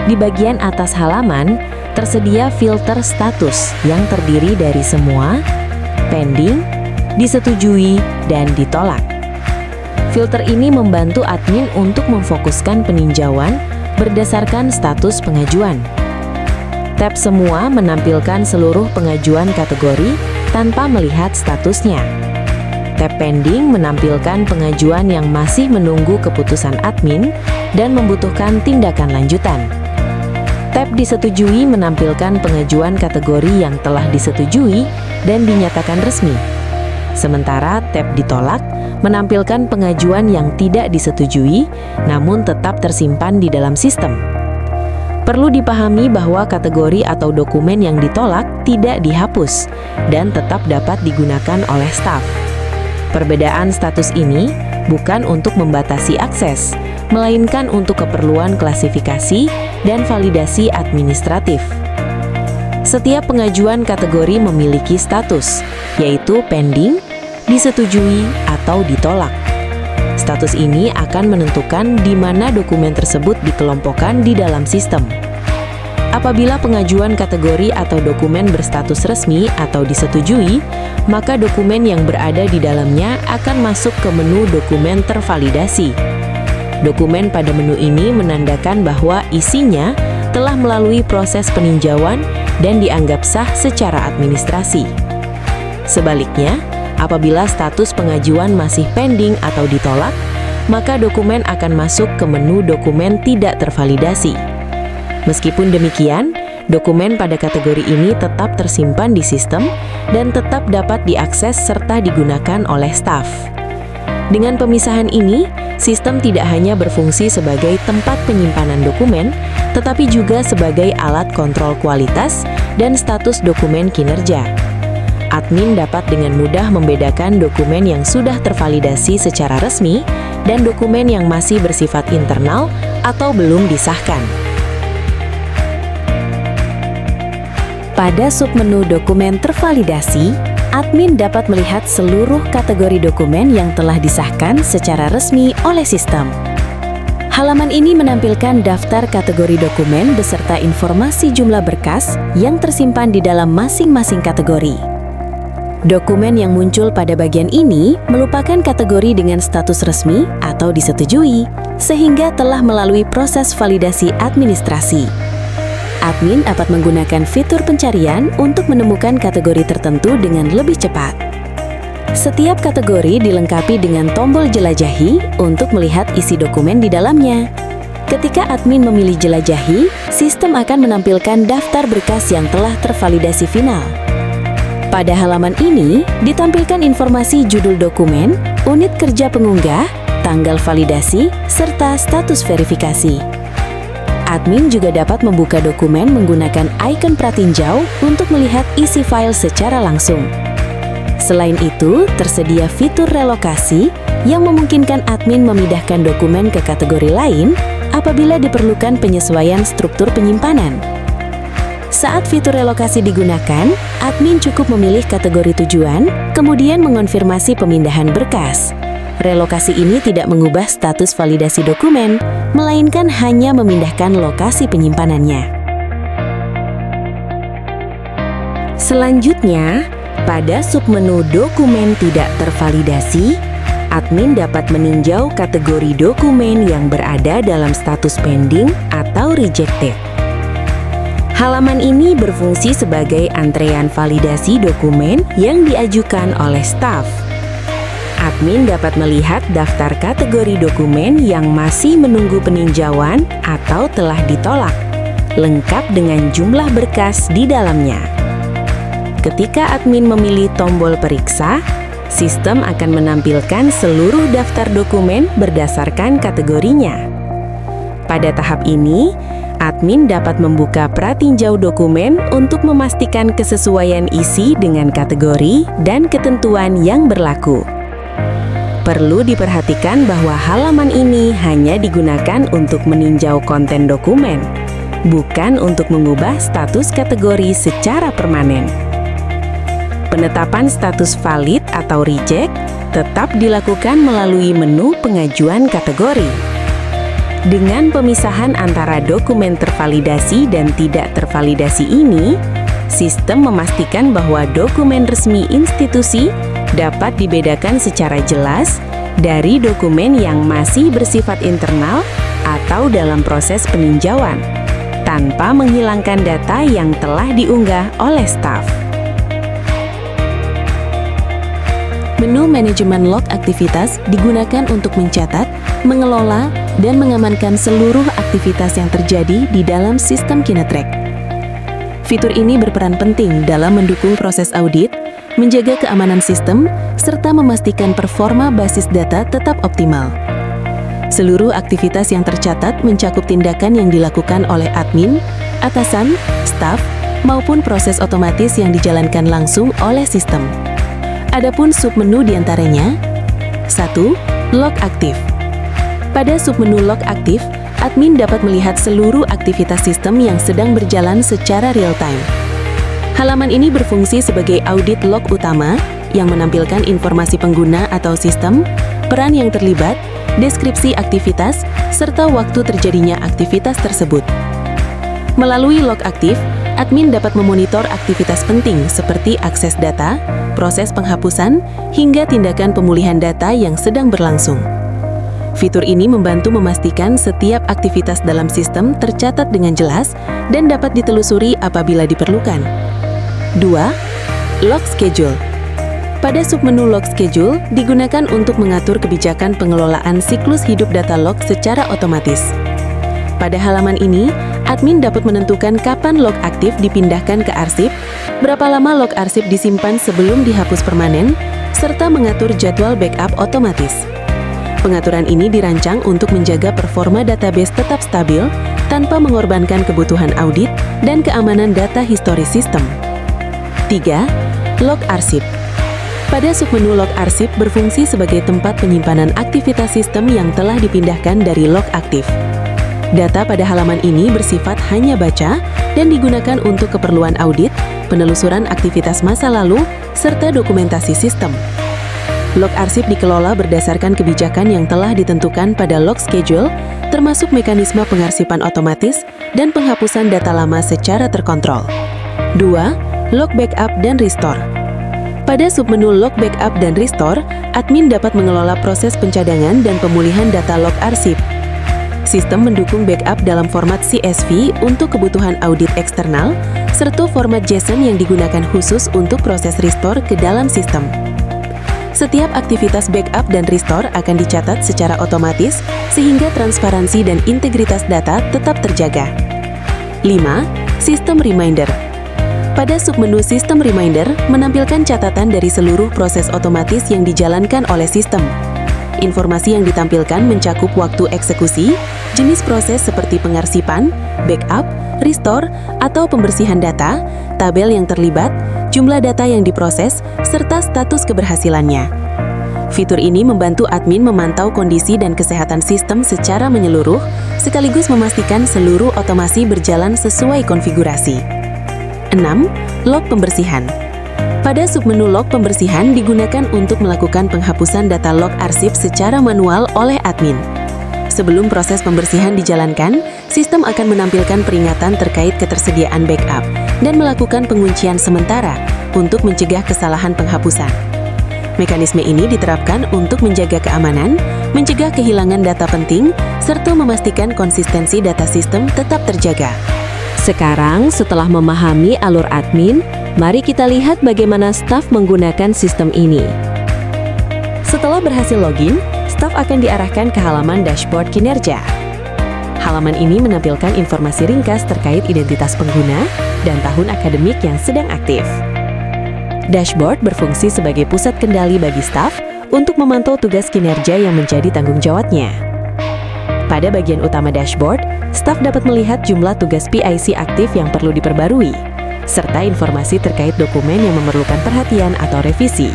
Speaker 2: Di bagian atas halaman, tersedia filter status yang terdiri dari semua, pending, disetujui, dan ditolak. Filter ini membantu admin untuk memfokuskan peninjauan berdasarkan status pengajuan. Tab semua menampilkan seluruh pengajuan kategori tanpa melihat statusnya. Tab pending menampilkan pengajuan yang masih menunggu keputusan admin dan membutuhkan tindakan lanjutan. Tab disetujui menampilkan pengajuan kategori yang telah disetujui dan dinyatakan resmi. Sementara tab ditolak menampilkan pengajuan yang tidak disetujui namun tetap tersimpan di dalam sistem. Perlu dipahami bahwa kategori atau dokumen yang ditolak tidak dihapus dan tetap dapat digunakan oleh staf. Perbedaan status ini bukan untuk membatasi akses, melainkan untuk keperluan klasifikasi dan validasi administratif. Setiap pengajuan kategori memiliki status, yaitu pending, disetujui, atau ditolak. Status ini akan menentukan di mana dokumen tersebut dikelompokkan di dalam sistem. Apabila pengajuan kategori atau dokumen berstatus resmi atau disetujui, maka dokumen yang berada di dalamnya akan masuk ke menu dokumen tervalidasi. Dokumen pada menu ini menandakan bahwa isinya telah melalui proses peninjauan dan dianggap sah secara administrasi. Sebaliknya, apabila status pengajuan masih pending atau ditolak, maka dokumen akan masuk ke menu dokumen tidak tervalidasi. Meskipun demikian, dokumen pada kategori ini tetap tersimpan di sistem dan tetap dapat diakses serta digunakan oleh staf.
Speaker 1: Dengan pemisahan ini, sistem tidak hanya berfungsi sebagai tempat penyimpanan dokumen, tetapi juga sebagai alat kontrol kualitas dan status dokumen kinerja. Admin dapat dengan mudah membedakan dokumen yang sudah tervalidasi secara resmi dan dokumen yang masih bersifat internal atau belum disahkan.
Speaker 2: Pada submenu dokumen tervalidasi, admin dapat melihat seluruh kategori dokumen yang telah disahkan secara resmi oleh sistem. Halaman ini menampilkan daftar kategori dokumen beserta informasi jumlah berkas yang tersimpan di dalam masing-masing kategori. Dokumen yang muncul pada bagian ini merupakan kategori dengan status resmi atau disetujui, sehingga telah melalui proses validasi administrasi. Admin dapat menggunakan fitur pencarian untuk menemukan kategori tertentu dengan lebih cepat. Setiap kategori dilengkapi dengan tombol jelajahi untuk melihat isi dokumen di dalamnya. Ketika admin memilih jelajahi, sistem akan menampilkan daftar berkas yang telah tervalidasi final. Pada halaman ini, ditampilkan informasi judul dokumen, unit kerja pengunggah, tanggal validasi, serta status verifikasi. Admin juga dapat membuka dokumen menggunakan ikon pratinjau untuk melihat isi file secara langsung. Selain itu, tersedia fitur relokasi yang memungkinkan admin memindahkan dokumen ke kategori lain apabila diperlukan penyesuaian struktur penyimpanan. Saat fitur relokasi digunakan, admin cukup memilih kategori tujuan, kemudian mengonfirmasi pemindahan berkas. Relokasi ini tidak mengubah status validasi dokumen, melainkan hanya memindahkan lokasi penyimpanannya. Selanjutnya, pada submenu dokumen tidak tervalidasi, admin dapat meninjau kategori dokumen yang berada dalam status pending atau rejected. Halaman ini berfungsi sebagai antrean validasi dokumen yang diajukan oleh staf. Admin dapat melihat daftar kategori dokumen yang masih menunggu peninjauan atau telah ditolak, lengkap dengan jumlah berkas di dalamnya. Ketika admin memilih tombol periksa, sistem akan menampilkan seluruh daftar dokumen berdasarkan kategorinya. Pada tahap ini, admin dapat membuka pratinjau dokumen untuk memastikan kesesuaian isi dengan kategori dan ketentuan yang berlaku. Perlu diperhatikan bahwa halaman ini hanya digunakan untuk meninjau konten dokumen, bukan untuk mengubah status kategori secara permanen. Penetapan status valid atau reject tetap dilakukan melalui menu pengajuan kategori. Dengan pemisahan antara dokumen tervalidasi dan tidak tervalidasi ini, sistem memastikan bahwa dokumen resmi institusi dapat dibedakan secara jelas dari dokumen yang masih bersifat internal atau dalam proses peninjauan, tanpa menghilangkan data yang telah diunggah oleh staf. Menu manajemen log aktivitas digunakan untuk mencatat, mengelola, dan mengamankan seluruh aktivitas yang terjadi di dalam sistem Kinetrack. Fitur ini berperan penting dalam mendukung proses audit, menjaga keamanan sistem, serta memastikan performa basis data tetap optimal. Seluruh aktivitas yang tercatat mencakup tindakan yang dilakukan oleh admin, atasan, staf, maupun proses otomatis yang dijalankan langsung oleh sistem. Adapun submenu diantaranya: 1. Log aktif. Pada submenu log aktif, admin dapat melihat seluruh aktivitas sistem yang sedang berjalan secara real-time. Halaman ini berfungsi sebagai audit log utama yang menampilkan informasi pengguna atau sistem, peran yang terlibat, deskripsi aktivitas, serta waktu terjadinya aktivitas tersebut. Melalui log aktif, admin dapat memonitor aktivitas penting seperti akses data, proses penghapusan, hingga tindakan pemulihan data yang sedang berlangsung. Fitur ini membantu memastikan setiap aktivitas dalam sistem tercatat dengan jelas dan dapat ditelusuri apabila diperlukan. 2. Log schedule. Pada submenu log schedule digunakan untuk mengatur kebijakan pengelolaan siklus hidup data log secara otomatis. Pada halaman ini, admin dapat menentukan kapan log aktif dipindahkan ke arsip, berapa lama log arsip disimpan sebelum dihapus permanen, serta mengatur jadwal backup otomatis.
Speaker 1: Pengaturan ini dirancang untuk menjaga performa database tetap stabil tanpa mengorbankan kebutuhan audit dan keamanan data historis sistem. 3. Log arsip. Pada submenu log arsip berfungsi sebagai tempat penyimpanan aktivitas sistem yang telah dipindahkan dari log aktif. Data pada halaman ini bersifat hanya baca dan digunakan untuk keperluan audit, penelusuran aktivitas masa lalu, serta dokumentasi sistem. Log arsip dikelola berdasarkan kebijakan yang telah ditentukan pada log schedule, termasuk mekanisme pengarsipan otomatis dan penghapusan data lama secara terkontrol. 2. Log backup dan restore. Pada submenu log backup dan restore, admin dapat mengelola proses pencadangan dan pemulihan data log arsip. Sistem mendukung backup dalam format CSV untuk kebutuhan audit eksternal, serta format JSON yang digunakan khusus untuk proses restore ke dalam sistem. Setiap aktivitas backup dan restore akan dicatat secara otomatis sehingga transparansi dan integritas data tetap terjaga. 5. Sistem reminder. Pada submenu sistem reminder menampilkan catatan dari seluruh proses otomatis yang dijalankan oleh sistem. Informasi yang ditampilkan mencakup waktu eksekusi, jenis proses seperti pengarsipan, backup, restore, atau pembersihan data, tabel yang terlibat, jumlah data yang diproses, serta status keberhasilannya. Fitur ini membantu admin memantau kondisi dan kesehatan sistem secara menyeluruh, sekaligus memastikan seluruh otomasi berjalan sesuai konfigurasi. 6. Log pembersihan. Pada submenu log pembersihan digunakan untuk melakukan penghapusan data log arsip secara manual oleh admin. Sebelum proses pembersihan dijalankan, sistem akan menampilkan peringatan terkait ketersediaan backup dan melakukan penguncian sementara untuk mencegah kesalahan penghapusan. Mekanisme ini diterapkan untuk menjaga keamanan, mencegah kehilangan data penting, serta memastikan konsistensi data sistem tetap terjaga.
Speaker 2: Sekarang, setelah memahami alur admin, mari kita lihat bagaimana staf menggunakan sistem ini. Setelah berhasil login, staf akan diarahkan ke halaman dashboard kinerja. Halaman ini menampilkan informasi ringkas terkait identitas pengguna dan tahun akademik yang sedang aktif. Dashboard berfungsi sebagai pusat kendali bagi staf untuk memantau tugas kinerja yang menjadi tanggung jawabnya. Pada bagian utama dashboard, staf dapat melihat jumlah tugas PIC aktif yang perlu diperbarui, serta informasi terkait dokumen yang memerlukan perhatian atau revisi.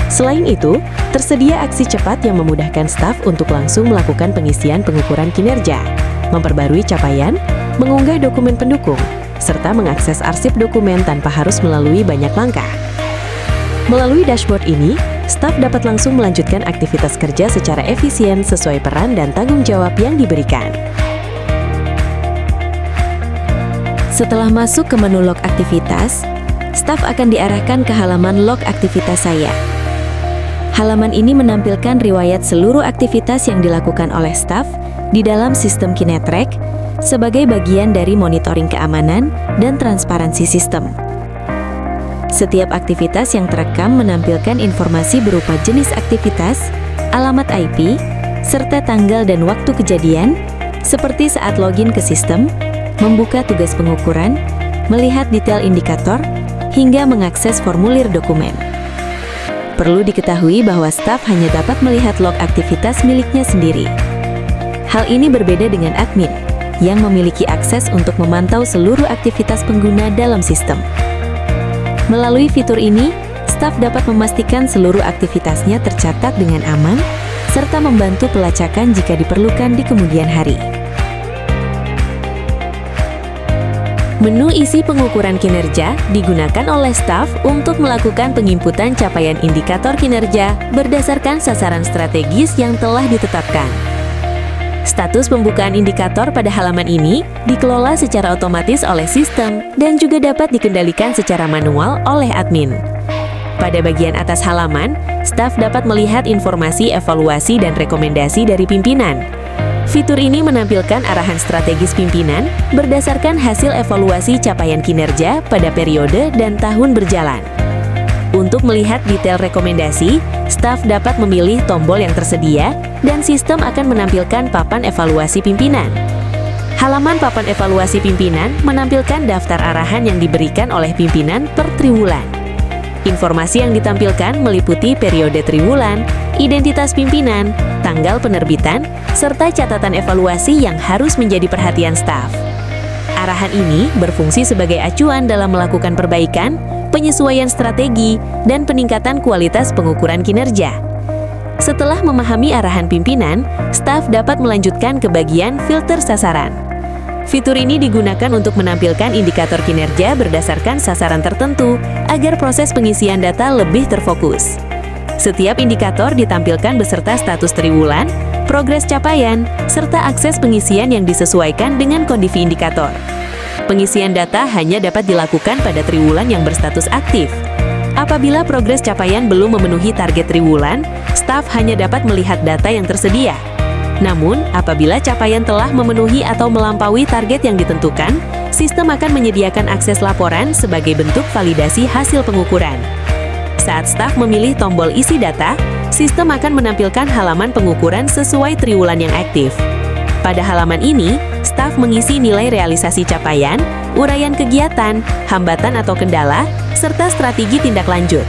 Speaker 2: Selain itu, tersedia aksi cepat yang memudahkan staf untuk langsung melakukan pengisian pengukuran kinerja, memperbarui capaian, mengunggah dokumen pendukung, serta mengakses arsip dokumen tanpa harus melalui banyak langkah. Melalui dashboard ini, staf dapat langsung melanjutkan aktivitas kerja secara efisien sesuai peran dan tanggung jawab yang diberikan. Setelah masuk ke menu log aktivitas, staf akan diarahkan ke halaman log aktivitas saya. Halaman ini menampilkan riwayat seluruh aktivitas yang dilakukan oleh staf di dalam sistem Kinetrack sebagai bagian dari monitoring keamanan dan transparansi sistem. Setiap aktivitas yang terekam menampilkan informasi berupa jenis aktivitas, alamat IP, serta tanggal dan waktu kejadian, seperti saat login ke sistem, membuka tugas pengukuran, melihat detail indikator, hingga mengakses formulir dokumen. Perlu diketahui bahwa staf hanya dapat melihat log aktivitas miliknya sendiri. Hal ini berbeda dengan admin, yang memiliki akses untuk memantau seluruh aktivitas pengguna dalam sistem. Melalui fitur ini, staf dapat memastikan seluruh aktivitasnya tercatat dengan aman, serta membantu pelacakan jika diperlukan di kemudian hari. Menu isi pengukuran kinerja digunakan oleh staf untuk melakukan penginputan capaian indikator kinerja berdasarkan sasaran strategis yang telah ditetapkan. Status pembukaan indikator pada halaman ini dikelola secara otomatis oleh sistem dan juga dapat dikendalikan secara manual oleh admin. Pada bagian atas halaman, staf dapat melihat informasi evaluasi dan rekomendasi dari pimpinan. Fitur ini menampilkan arahan strategis pimpinan berdasarkan hasil evaluasi capaian kinerja pada periode dan tahun berjalan. Untuk melihat detail rekomendasi, staf dapat memilih tombol yang tersedia dan sistem akan menampilkan papan evaluasi pimpinan. Halaman papan evaluasi pimpinan menampilkan daftar arahan yang diberikan oleh pimpinan per triwulan. Informasi yang ditampilkan meliputi periode triwulan,
Speaker 1: identitas pimpinan, tanggal penerbitan, serta catatan evaluasi yang harus menjadi perhatian staf. Arahan ini berfungsi sebagai acuan dalam melakukan perbaikan, penyesuaian strategi, dan peningkatan kualitas pengukuran kinerja. Setelah memahami arahan pimpinan, staf dapat melanjutkan ke bagian filter sasaran. Fitur ini digunakan untuk menampilkan indikator kinerja berdasarkan sasaran tertentu agar proses pengisian data lebih terfokus. Setiap indikator ditampilkan beserta status triwulan, progres capaian, serta akses pengisian yang disesuaikan dengan kondisi indikator. Pengisian data hanya dapat dilakukan pada triwulan yang berstatus aktif. Apabila progres capaian belum memenuhi target triwulan, staf hanya dapat melihat data yang tersedia. Namun, apabila capaian telah memenuhi atau melampaui target yang ditentukan, sistem akan menyediakan akses laporan sebagai bentuk validasi hasil pengukuran. Saat staf memilih tombol isi data, sistem akan menampilkan halaman pengukuran sesuai triwulan yang aktif. Pada halaman ini, staf mengisi nilai realisasi capaian, uraian kegiatan, hambatan atau kendala, serta strategi tindak lanjut.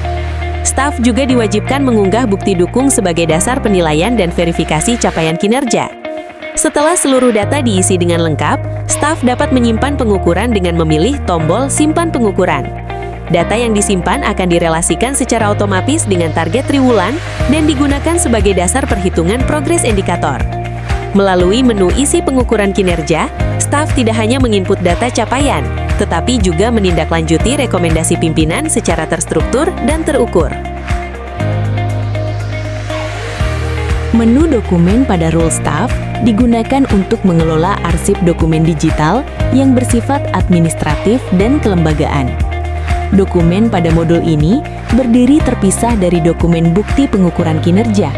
Speaker 1: Staf juga diwajibkan mengunggah bukti dukung sebagai dasar penilaian dan verifikasi capaian kinerja. Setelah seluruh data diisi dengan lengkap, staf dapat menyimpan pengukuran dengan memilih tombol simpan pengukuran. Data yang disimpan akan direlasikan secara otomatis dengan target triwulan dan digunakan sebagai dasar perhitungan progres indikator. Melalui menu isi pengukuran kinerja, staf tidak hanya menginput data capaian, tetapi juga menindaklanjuti rekomendasi pimpinan secara terstruktur dan terukur.
Speaker 2: Menu dokumen pada role staff digunakan untuk mengelola arsip dokumen digital yang bersifat administratif dan kelembagaan. Dokumen pada modul ini berdiri terpisah dari dokumen bukti pengukuran kinerja,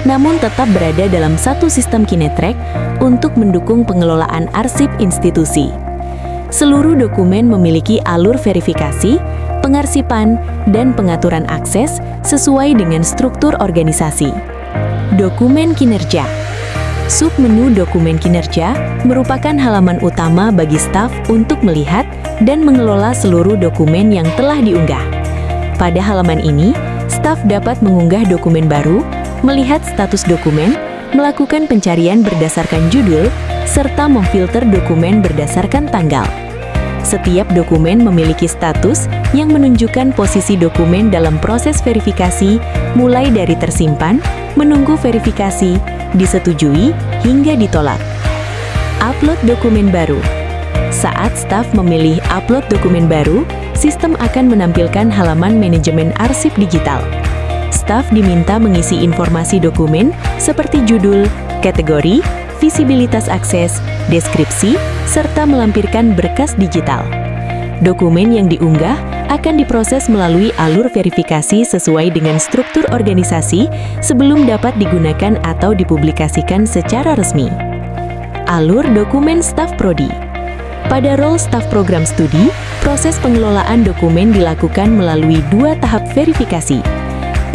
Speaker 2: namun tetap berada dalam satu sistem Kinetrack untuk mendukung pengelolaan arsip institusi. Seluruh dokumen memiliki alur verifikasi, pengarsipan, dan pengaturan akses sesuai dengan struktur organisasi. Dokumen kinerja. Submenu dokumen kinerja merupakan halaman utama bagi staf untuk melihat dan mengelola seluruh dokumen yang telah diunggah. Pada halaman ini, staf dapat mengunggah dokumen baru, melihat status dokumen, melakukan pencarian berdasarkan judul, serta memfilter dokumen berdasarkan tanggal. Setiap dokumen memiliki status yang menunjukkan posisi dokumen dalam proses verifikasi, mulai dari tersimpan, menunggu verifikasi, disetujui, hingga ditolak. Upload dokumen baru. Saat staf memilih upload dokumen baru, sistem akan menampilkan halaman manajemen arsip digital. Staf diminta mengisi informasi dokumen seperti judul, kategori, visibilitas akses, deskripsi, serta melampirkan berkas digital. Dokumen yang diunggah akan diproses melalui alur verifikasi sesuai dengan struktur organisasi sebelum dapat digunakan atau dipublikasikan secara resmi. Alur dokumen staf prodi. Pada role staf program studi, proses pengelolaan dokumen dilakukan melalui 2 tahap verifikasi.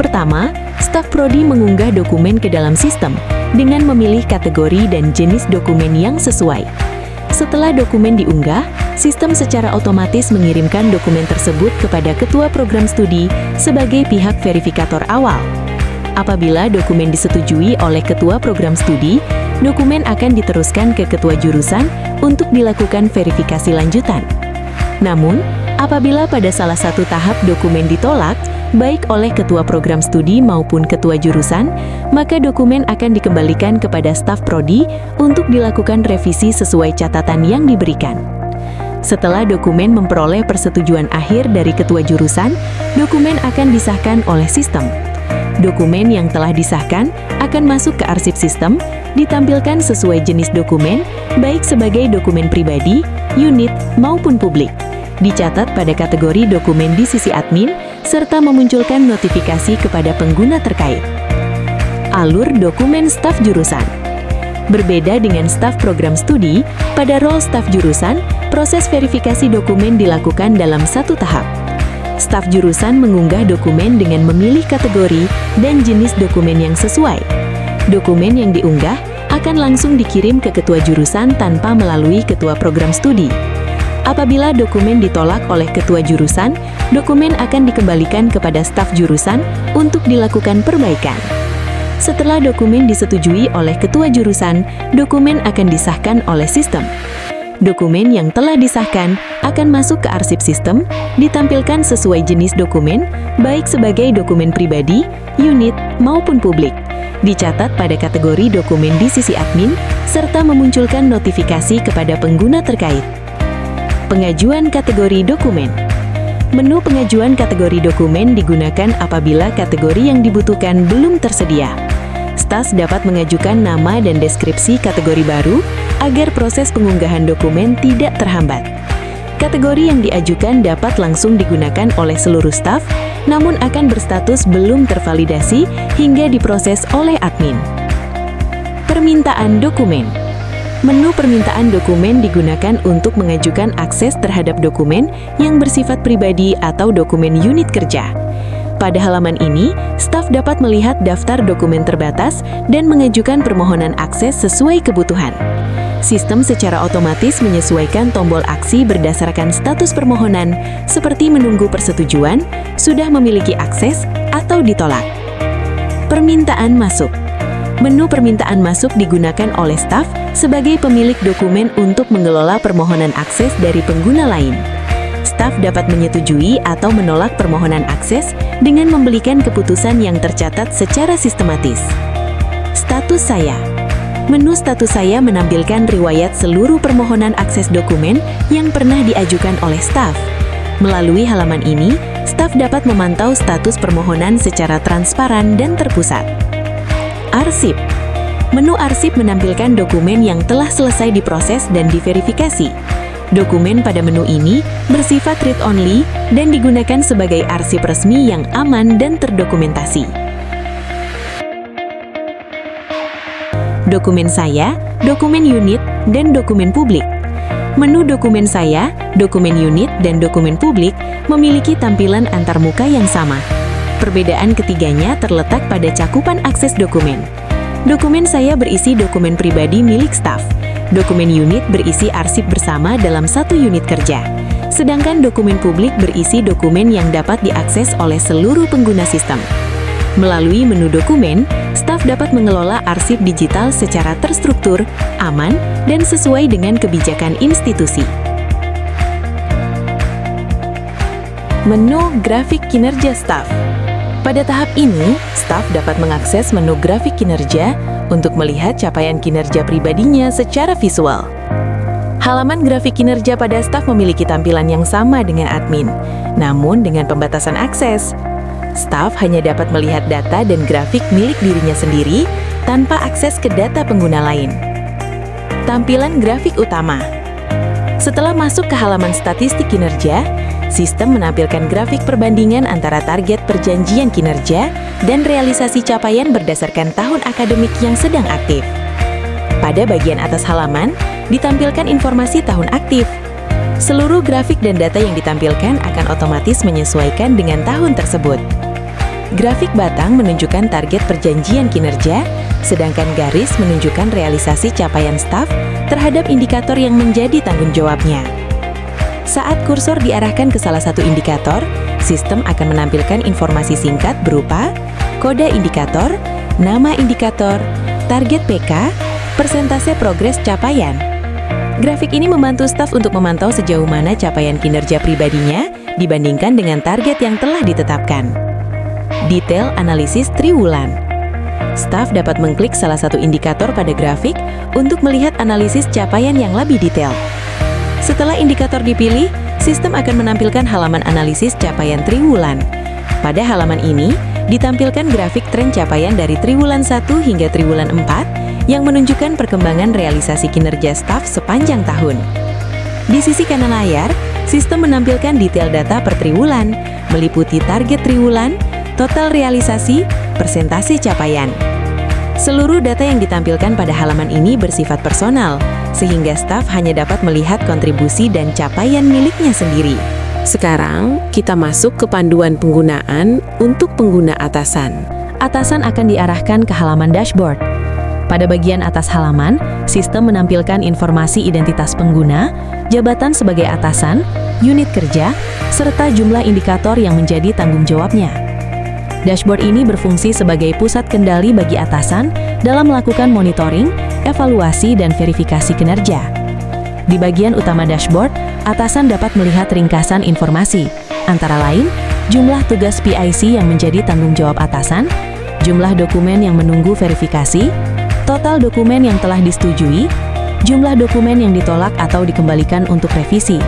Speaker 2: Pertama, staf prodi mengunggah dokumen ke dalam sistem dengan memilih kategori dan jenis dokumen yang sesuai. Setelah dokumen diunggah, sistem secara otomatis mengirimkan dokumen tersebut kepada ketua program studi sebagai pihak verifikator awal. Apabila dokumen disetujui oleh ketua program studi, dokumen akan diteruskan ke ketua jurusan untuk dilakukan verifikasi lanjutan. Namun, apabila pada salah satu tahap dokumen ditolak, baik oleh ketua program studi maupun ketua jurusan, maka dokumen akan dikembalikan kepada staf prodi untuk dilakukan revisi sesuai catatan yang diberikan. Setelah dokumen memperoleh persetujuan akhir dari ketua jurusan, dokumen akan disahkan oleh sistem. Dokumen yang telah disahkan akan masuk ke arsip sistem, ditampilkan sesuai jenis dokumen, baik sebagai dokumen pribadi, unit, maupun publik. Dicatat pada kategori dokumen di sisi admin, serta memunculkan notifikasi kepada pengguna terkait. Alur dokumen staf jurusan. Berbeda dengan staf program studi, pada role staf jurusan, proses verifikasi dokumen dilakukan dalam satu tahap. Staf jurusan mengunggah dokumen dengan memilih kategori dan jenis dokumen yang sesuai. Dokumen yang diunggah akan langsung dikirim ke ketua jurusan tanpa melalui ketua program studi. Apabila dokumen ditolak oleh ketua jurusan, dokumen akan dikembalikan kepada staf jurusan untuk dilakukan perbaikan.
Speaker 1: Setelah dokumen disetujui oleh ketua jurusan, dokumen akan disahkan oleh sistem. Dokumen yang telah disahkan akan masuk ke arsip sistem, ditampilkan sesuai jenis dokumen, baik sebagai dokumen pribadi, unit, maupun publik. Dicatat pada kategori dokumen di sisi admin, serta memunculkan notifikasi kepada pengguna terkait. Pengajuan kategori dokumen. Menu pengajuan kategori dokumen digunakan apabila kategori yang dibutuhkan belum tersedia. Staf dapat mengajukan nama dan deskripsi kategori baru agar proses pengunggahan dokumen tidak terhambat. Kategori yang diajukan dapat langsung digunakan oleh seluruh staf, namun akan berstatus belum tervalidasi hingga diproses oleh admin. Permintaan dokumen. Menu permintaan dokumen digunakan untuk mengajukan akses terhadap dokumen yang bersifat pribadi atau dokumen unit kerja. Pada halaman ini, staf dapat melihat daftar dokumen terbatas dan mengajukan permohonan akses sesuai kebutuhan. Sistem secara otomatis menyesuaikan tombol aksi berdasarkan status permohonan, seperti menunggu persetujuan, sudah memiliki akses, atau ditolak. Permintaan masuk. Menu permintaan masuk digunakan oleh staf sebagai pemilik dokumen untuk mengelola permohonan akses dari pengguna lain. Staf dapat menyetujui atau menolak permohonan akses dengan memberikan keputusan yang tercatat secara sistematis. Status saya. Menu status saya menampilkan riwayat seluruh permohonan akses dokumen yang pernah diajukan oleh staf. Melalui halaman ini, staf dapat memantau status permohonan secara transparan dan terpusat. Arsip. Menu arsip menampilkan dokumen yang telah selesai diproses dan diverifikasi. Dokumen pada menu ini bersifat read-only dan digunakan sebagai arsip resmi yang aman dan terdokumentasi. Dokumen saya, dokumen unit, dan dokumen publik. Menu dokumen saya, dokumen unit, dan dokumen publik memiliki tampilan antarmuka yang sama. Perbedaan ketiganya terletak pada cakupan akses dokumen. Dokumen saya berisi dokumen pribadi milik staf. Dokumen unit berisi arsip bersama dalam satu unit kerja. Sedangkan dokumen publik berisi dokumen yang dapat diakses oleh seluruh pengguna sistem. Melalui menu dokumen, staf dapat mengelola arsip digital secara terstruktur, aman, dan sesuai dengan kebijakan institusi. Menu grafik kinerja staf. Pada tahap ini, staf dapat mengakses menu grafik kinerja untuk melihat capaian kinerja pribadinya secara visual. Halaman grafik kinerja pada staf memiliki tampilan yang sama dengan admin, namun dengan pembatasan akses. Staf hanya dapat melihat data dan grafik milik dirinya sendiri tanpa akses ke data pengguna lain. Tampilan grafik utama. Setelah masuk ke halaman statistik kinerja, sistem menampilkan grafik perbandingan antara target perjanjian kinerja dan realisasi capaian berdasarkan tahun akademik yang sedang aktif. Pada bagian atas halaman, ditampilkan informasi tahun aktif. Seluruh grafik dan data yang ditampilkan akan otomatis menyesuaikan dengan tahun tersebut. Grafik batang menunjukkan target perjanjian kinerja, sedangkan garis menunjukkan realisasi capaian staf terhadap indikator yang menjadi tanggung jawabnya. Saat kursor diarahkan ke salah satu indikator, sistem akan menampilkan informasi singkat berupa kode indikator, nama indikator, target PK, persentase progres capaian. Grafik ini membantu staf untuk memantau sejauh mana capaian kinerja pribadinya dibandingkan dengan target yang telah ditetapkan. Detail analisis triwulan. Staf dapat mengklik salah satu indikator pada grafik untuk melihat analisis capaian yang lebih detail. Setelah indikator dipilih, sistem akan menampilkan halaman analisis capaian triwulan. Pada halaman ini, ditampilkan grafik tren capaian dari triwulan 1 hingga triwulan 4 yang menunjukkan perkembangan realisasi kinerja staf sepanjang tahun. Di sisi kanan layar, sistem menampilkan detail data per triwulan, meliputi target triwulan, total realisasi, persentase capaian. Seluruh data yang ditampilkan pada halaman ini bersifat personal, sehingga staf hanya dapat melihat kontribusi dan capaian miliknya sendiri. Sekarang, kita masuk ke panduan penggunaan untuk pengguna atasan. Atasan akan diarahkan ke halaman dashboard. Pada bagian atas halaman, sistem menampilkan informasi identitas pengguna, jabatan sebagai atasan, unit kerja, serta jumlah indikator yang menjadi tanggung jawabnya. Dashboard ini berfungsi sebagai pusat kendali bagi atasan dalam melakukan monitoring, evaluasi, dan verifikasi kinerja. Di bagian utama dashboard, atasan dapat melihat ringkasan informasi, antara lain, jumlah tugas PIC yang menjadi tanggung jawab atasan, jumlah dokumen yang menunggu verifikasi, total dokumen yang telah disetujui, jumlah dokumen yang ditolak atau dikembalikan untuk revisi.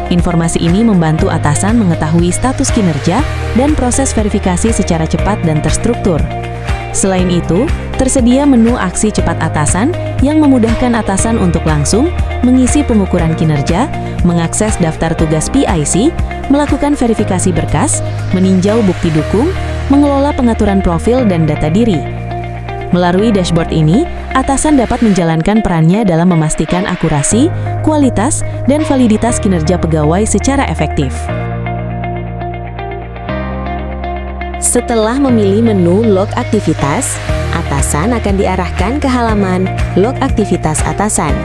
Speaker 1: Informasi ini membantu atasan mengetahui status kinerja dan proses verifikasi secara cepat dan terstruktur. Selain itu, tersedia menu aksi cepat atasan yang memudahkan atasan untuk langsung mengisi pengukuran kinerja, mengakses daftar tugas PIC, melakukan verifikasi berkas, meninjau bukti dukung, mengelola pengaturan profil dan data diri. Melalui dashboard ini, atasan dapat menjalankan perannya dalam memastikan akurasi, kualitas, dan validitas kinerja pegawai secara efektif.
Speaker 2: Setelah memilih menu log aktivitas, atasan akan diarahkan ke halaman log aktivitas atasan.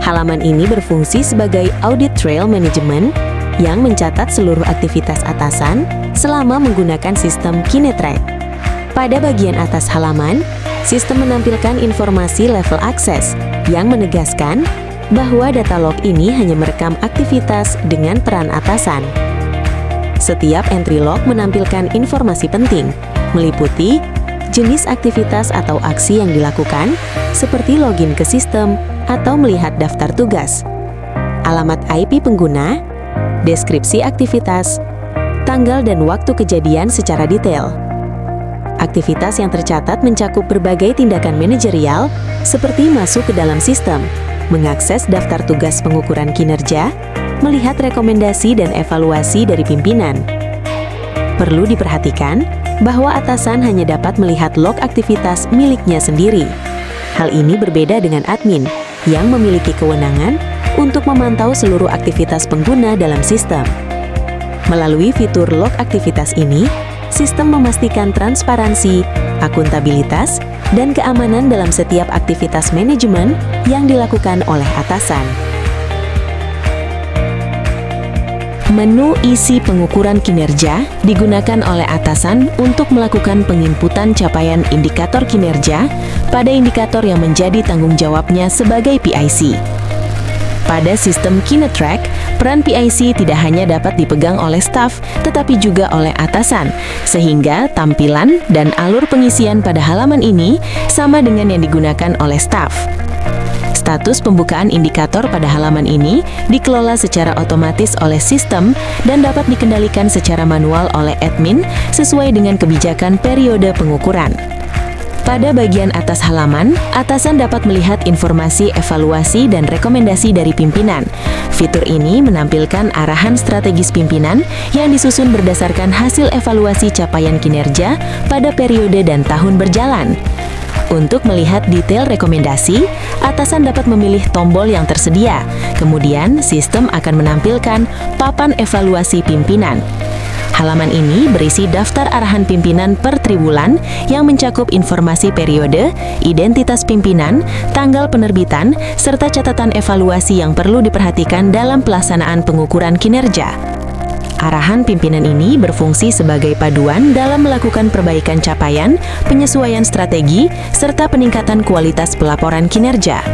Speaker 2: Halaman ini berfungsi sebagai audit trail management yang mencatat seluruh aktivitas atasan selama menggunakan sistem Kinetrack. Pada bagian atas halaman, sistem menampilkan informasi level akses yang menegaskan bahwa data log ini hanya merekam aktivitas dengan peran atasan. Setiap entry log menampilkan informasi penting, meliputi jenis aktivitas atau aksi yang dilakukan, seperti login ke sistem atau melihat daftar tugas, alamat IP pengguna, deskripsi aktivitas, tanggal dan waktu kejadian secara detail. Aktivitas yang tercatat mencakup berbagai tindakan manajerial seperti masuk ke dalam sistem, mengakses daftar tugas pengukuran kinerja, melihat rekomendasi dan evaluasi dari pimpinan. Perlu diperhatikan bahwa atasan hanya dapat melihat log aktivitas miliknya sendiri. Hal ini berbeda dengan admin yang memiliki kewenangan untuk memantau seluruh aktivitas pengguna dalam sistem. Melalui fitur log aktivitas ini, sistem memastikan transparansi, akuntabilitas, dan keamanan dalam setiap aktivitas manajemen yang dilakukan oleh atasan. Menu isi pengukuran kinerja digunakan oleh atasan untuk melakukan penginputan capaian indikator kinerja pada indikator yang menjadi tanggung jawabnya sebagai PIC. Pada sistem Kinetrack, peran PIC tidak hanya dapat dipegang oleh staf, tetapi juga oleh atasan, sehingga tampilan dan alur pengisian pada halaman ini sama dengan yang digunakan oleh staf. Status pembukaan indikator pada halaman ini dikelola secara otomatis oleh sistem dan dapat dikendalikan secara manual oleh admin sesuai dengan kebijakan periode pengukuran. Pada bagian atas halaman, atasan dapat melihat informasi evaluasi dan rekomendasi dari pimpinan. Fitur ini menampilkan arahan strategis pimpinan yang disusun berdasarkan hasil evaluasi capaian kinerja pada periode dan tahun berjalan. Untuk melihat detail rekomendasi, atasan dapat memilih tombol yang tersedia. Kemudian, sistem akan menampilkan papan evaluasi pimpinan. Halaman ini berisi daftar arahan pimpinan per triwulan yang mencakup informasi periode, identitas pimpinan, tanggal penerbitan, serta catatan evaluasi yang perlu diperhatikan dalam pelaksanaan pengukuran kinerja. Arahan pimpinan ini berfungsi sebagai paduan dalam melakukan perbaikan capaian, penyesuaian strategi, serta peningkatan kualitas pelaporan kinerja.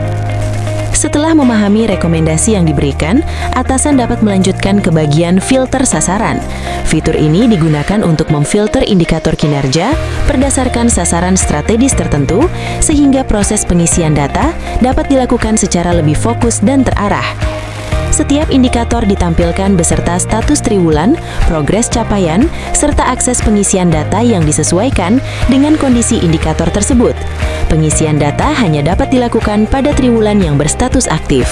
Speaker 2: Setelah memahami rekomendasi yang diberikan, atasan dapat melanjutkan ke bagian filter sasaran. Fitur ini digunakan untuk memfilter indikator kinerja berdasarkan sasaran strategis tertentu, sehingga proses pengisian data dapat dilakukan secara lebih fokus dan terarah. Setiap indikator ditampilkan beserta status triwulan, progres capaian, serta akses pengisian data yang disesuaikan dengan kondisi indikator tersebut. Pengisian data hanya dapat dilakukan pada triwulan yang berstatus aktif.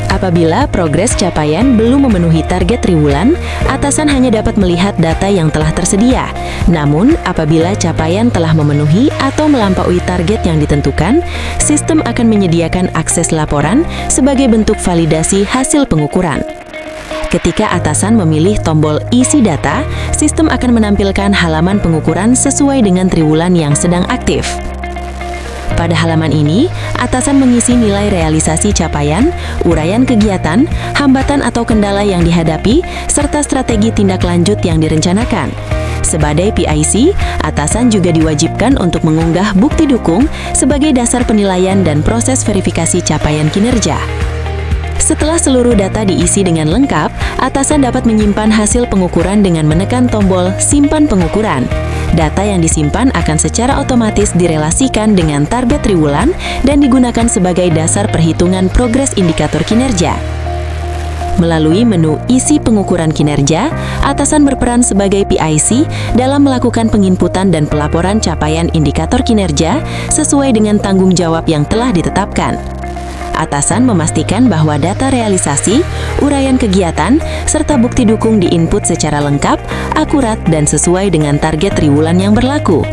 Speaker 2: Apabila progres capaian belum memenuhi target triwulan, atasan hanya dapat melihat data yang telah tersedia. Namun, apabila capaian telah memenuhi atau melampaui target yang ditentukan, sistem akan menyediakan akses laporan sebagai bentuk validasi hasil pengukuran. Ketika atasan memilih tombol isi data, sistem akan menampilkan halaman pengukuran sesuai dengan triwulan yang sedang aktif. Pada halaman ini, atasan mengisi nilai realisasi capaian, uraian kegiatan, hambatan atau kendala yang dihadapi, serta strategi tindak lanjut yang direncanakan.
Speaker 1: Sebagai PIC, atasan juga diwajibkan untuk mengunggah bukti dukung sebagai dasar penilaian dan proses verifikasi capaian kinerja. Setelah seluruh data diisi dengan lengkap, atasan dapat menyimpan hasil pengukuran dengan menekan tombol "Simpan pengukuran". Data yang disimpan akan secara otomatis direlasikan dengan target triwulan dan digunakan sebagai dasar perhitungan progres indikator kinerja. Melalui menu Isi Pengukuran Kinerja, atasan berperan sebagai PIC dalam melakukan penginputan dan pelaporan capaian indikator kinerja sesuai dengan tanggung jawab yang telah ditetapkan. Atasan memastikan bahwa data realisasi, uraian kegiatan, serta bukti dukung diinput secara lengkap, akurat, dan sesuai dengan target triwulan yang berlaku.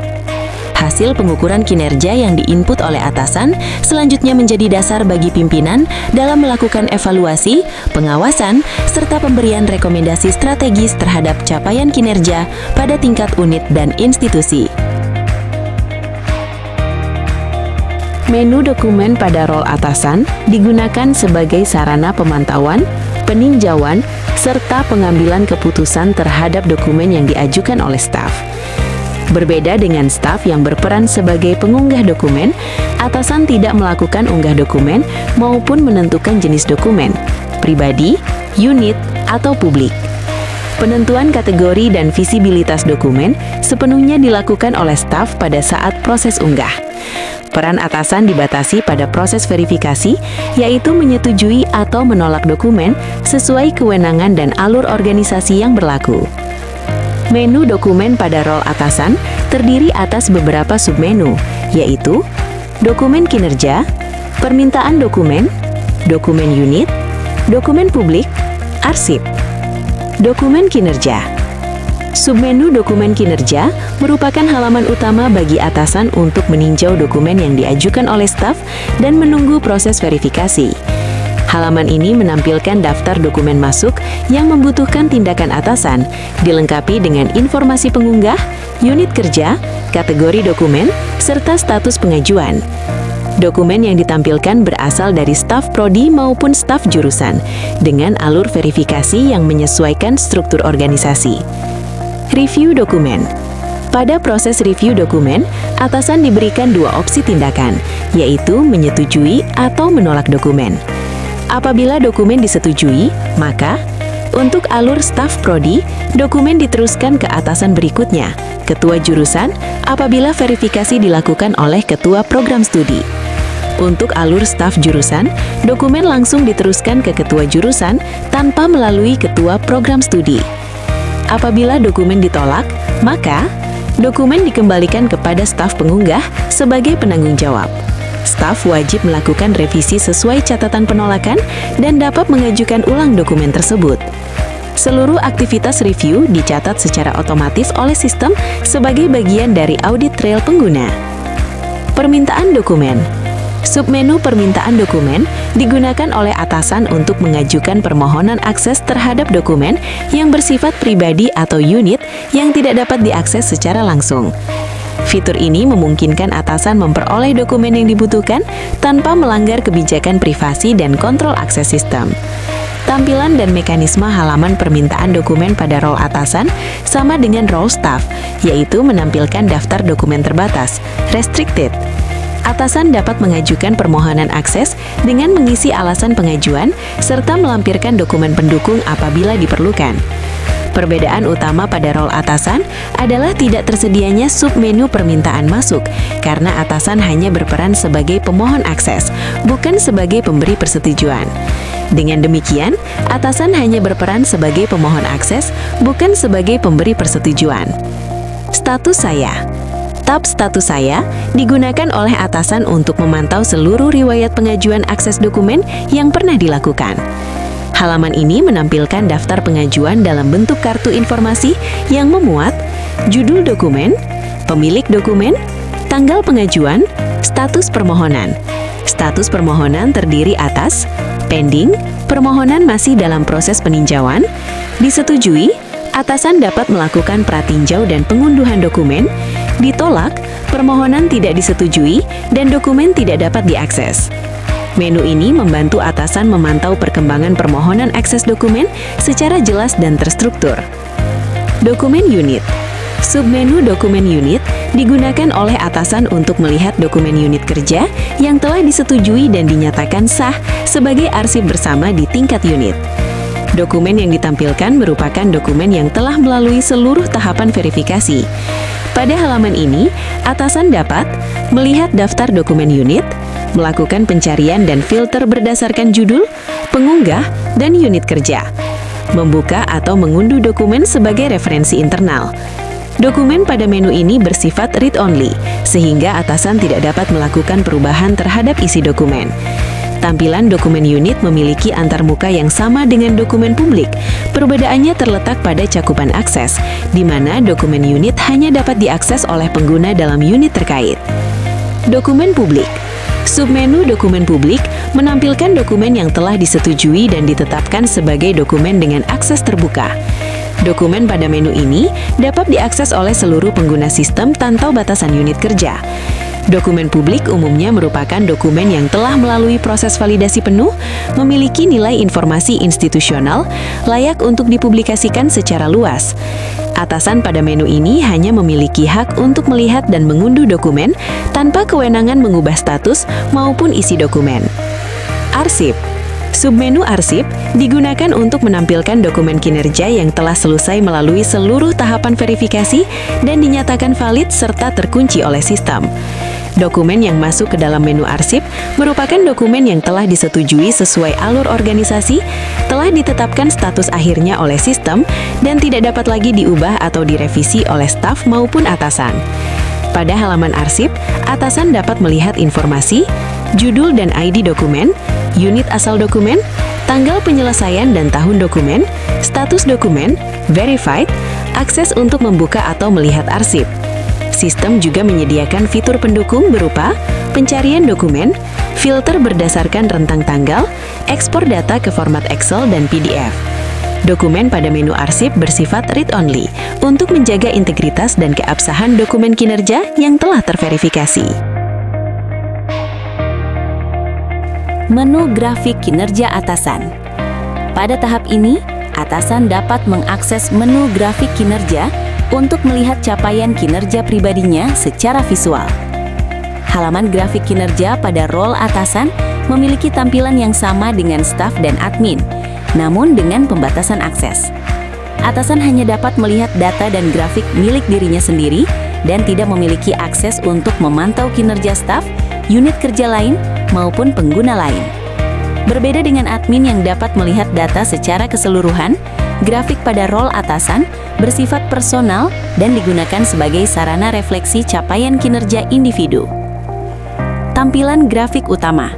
Speaker 1: Hasil pengukuran kinerja yang diinput oleh atasan selanjutnya menjadi dasar bagi pimpinan dalam melakukan evaluasi, pengawasan, serta pemberian rekomendasi strategis terhadap capaian kinerja pada tingkat unit dan institusi. Menu dokumen pada role atasan digunakan sebagai sarana pemantauan, peninjauan, serta pengambilan keputusan terhadap dokumen yang diajukan oleh staf. Berbeda dengan staf yang berperan sebagai pengunggah dokumen, atasan tidak melakukan unggah dokumen maupun menentukan jenis dokumen, pribadi, unit, atau publik. Penentuan kategori dan visibilitas dokumen sepenuhnya dilakukan oleh staf pada saat proses unggah. Peran atasan dibatasi pada proses verifikasi, yaitu menyetujui atau menolak dokumen sesuai kewenangan dan alur organisasi yang berlaku. Menu dokumen pada role atasan terdiri atas beberapa submenu, yaitu dokumen kinerja, permintaan dokumen, dokumen unit, dokumen publik, arsip. Dokumen kinerja. Submenu dokumen kinerja merupakan halaman utama bagi atasan untuk meninjau dokumen yang diajukan oleh staf dan menunggu proses verifikasi. Halaman ini menampilkan daftar dokumen masuk yang membutuhkan tindakan atasan, dilengkapi dengan informasi pengunggah, unit kerja, kategori dokumen, serta status pengajuan. Dokumen yang ditampilkan berasal dari staf prodi maupun staf jurusan, dengan alur verifikasi yang menyesuaikan struktur organisasi. Review dokumen. Pada proses review dokumen, atasan diberikan dua opsi tindakan, yaitu menyetujui atau menolak dokumen. Apabila dokumen disetujui, maka untuk alur staf prodi, dokumen diteruskan ke atasan berikutnya, ketua jurusan, apabila verifikasi dilakukan oleh ketua program studi. Untuk alur staf jurusan, dokumen langsung diteruskan ke ketua jurusan tanpa melalui ketua program studi. Apabila dokumen ditolak, maka dokumen dikembalikan kepada staf pengunggah sebagai penanggung jawab. Staf wajib melakukan revisi sesuai catatan penolakan dan dapat mengajukan ulang dokumen tersebut. Seluruh aktivitas review dicatat secara otomatis oleh sistem sebagai bagian dari audit trail pengguna. Permintaan dokumen. Submenu permintaan dokumen digunakan oleh atasan untuk mengajukan permohonan akses terhadap dokumen yang bersifat pribadi atau unit yang tidak dapat diakses secara langsung. Fitur ini memungkinkan atasan memperoleh dokumen yang dibutuhkan tanpa melanggar kebijakan privasi dan kontrol akses sistem. Tampilan dan mekanisme halaman permintaan dokumen pada role atasan sama dengan role staff, yaitu menampilkan daftar dokumen terbatas, restricted. Atasan dapat mengajukan permohonan akses dengan mengisi alasan pengajuan serta melampirkan dokumen pendukung apabila diperlukan. Perbedaan utama pada role atasan adalah tidak tersedianya submenu permintaan masuk, karena atasan hanya berperan sebagai pemohon akses, bukan sebagai pemberi persetujuan. Dengan demikian, atasan hanya berperan sebagai pemohon akses, bukan sebagai pemberi persetujuan. Status saya. Tab status saya digunakan oleh atasan untuk memantau seluruh riwayat pengajuan akses dokumen yang pernah dilakukan. Halaman ini menampilkan daftar pengajuan dalam bentuk kartu informasi yang memuat judul dokumen, pemilik dokumen, tanggal pengajuan, status permohonan. Status permohonan terdiri atas pending, permohonan masih dalam proses peninjauan, disetujui, atasan dapat melakukan pratinjau dan pengunduhan dokumen, ditolak, permohonan tidak disetujui, dan dokumen tidak dapat diakses. Menu ini membantu atasan memantau perkembangan permohonan akses dokumen secara jelas dan terstruktur. Dokumen unit. Submenu dokumen unit digunakan oleh atasan untuk melihat dokumen unit kerja yang telah disetujui dan dinyatakan sah sebagai arsip bersama di tingkat unit. Dokumen yang ditampilkan merupakan dokumen yang telah melalui seluruh tahapan verifikasi. Pada halaman ini, atasan dapat melihat daftar dokumen unit, melakukan pencarian dan filter berdasarkan judul, pengunggah, dan unit kerja, membuka atau mengunduh dokumen sebagai referensi internal. Dokumen pada menu ini bersifat read-only, sehingga atasan tidak dapat melakukan perubahan terhadap isi dokumen. Tampilan dokumen unit memiliki antarmuka yang sama dengan dokumen publik. Perbedaannya terletak pada cakupan akses, di mana dokumen unit hanya dapat diakses oleh pengguna dalam unit terkait. Dokumen publik. Submenu dokumen publik menampilkan dokumen yang telah disetujui dan ditetapkan sebagai dokumen dengan akses terbuka. Dokumen pada menu ini dapat diakses oleh seluruh pengguna sistem tanpa batasan unit kerja. Dokumen publik umumnya merupakan dokumen yang telah melalui proses validasi penuh, memiliki nilai informasi institusional, layak untuk dipublikasikan secara luas. Atasan pada menu ini hanya memiliki hak untuk melihat dan mengunduh dokumen tanpa kewenangan mengubah status maupun isi dokumen. Arsip. Submenu arsip digunakan untuk menampilkan dokumen kinerja yang telah selesai melalui seluruh tahapan verifikasi dan dinyatakan valid serta terkunci oleh sistem. Dokumen yang masuk ke dalam menu arsip merupakan dokumen yang telah disetujui sesuai alur organisasi, telah ditetapkan status akhirnya oleh sistem, dan tidak dapat lagi diubah atau direvisi oleh staf maupun atasan. Pada halaman arsip, atasan dapat melihat informasi, judul dan ID dokumen, unit asal dokumen, tanggal penyelesaian dan tahun dokumen, status dokumen, verified, akses untuk membuka atau melihat arsip. Sistem juga menyediakan fitur pendukung berupa pencarian dokumen, filter berdasarkan rentang tanggal, ekspor data ke format Excel dan PDF. Dokumen pada menu arsip bersifat read-only untuk menjaga integritas dan keabsahan dokumen kinerja yang telah terverifikasi.
Speaker 2: Menu grafik kinerja atasan. Pada tahap ini, atasan dapat mengakses menu grafik kinerja untuk melihat capaian kinerja pribadinya secara visual. Halaman grafik kinerja pada role atasan memiliki tampilan yang sama dengan staf dan admin, namun dengan pembatasan akses. Atasan hanya dapat melihat data dan grafik milik dirinya sendiri dan tidak memiliki akses untuk memantau kinerja staf, unit kerja lain, maupun pengguna lain. Berbeda dengan admin yang dapat melihat data secara keseluruhan, grafik pada role atasan bersifat personal dan digunakan sebagai sarana refleksi capaian kinerja individu. Tampilan grafik utama.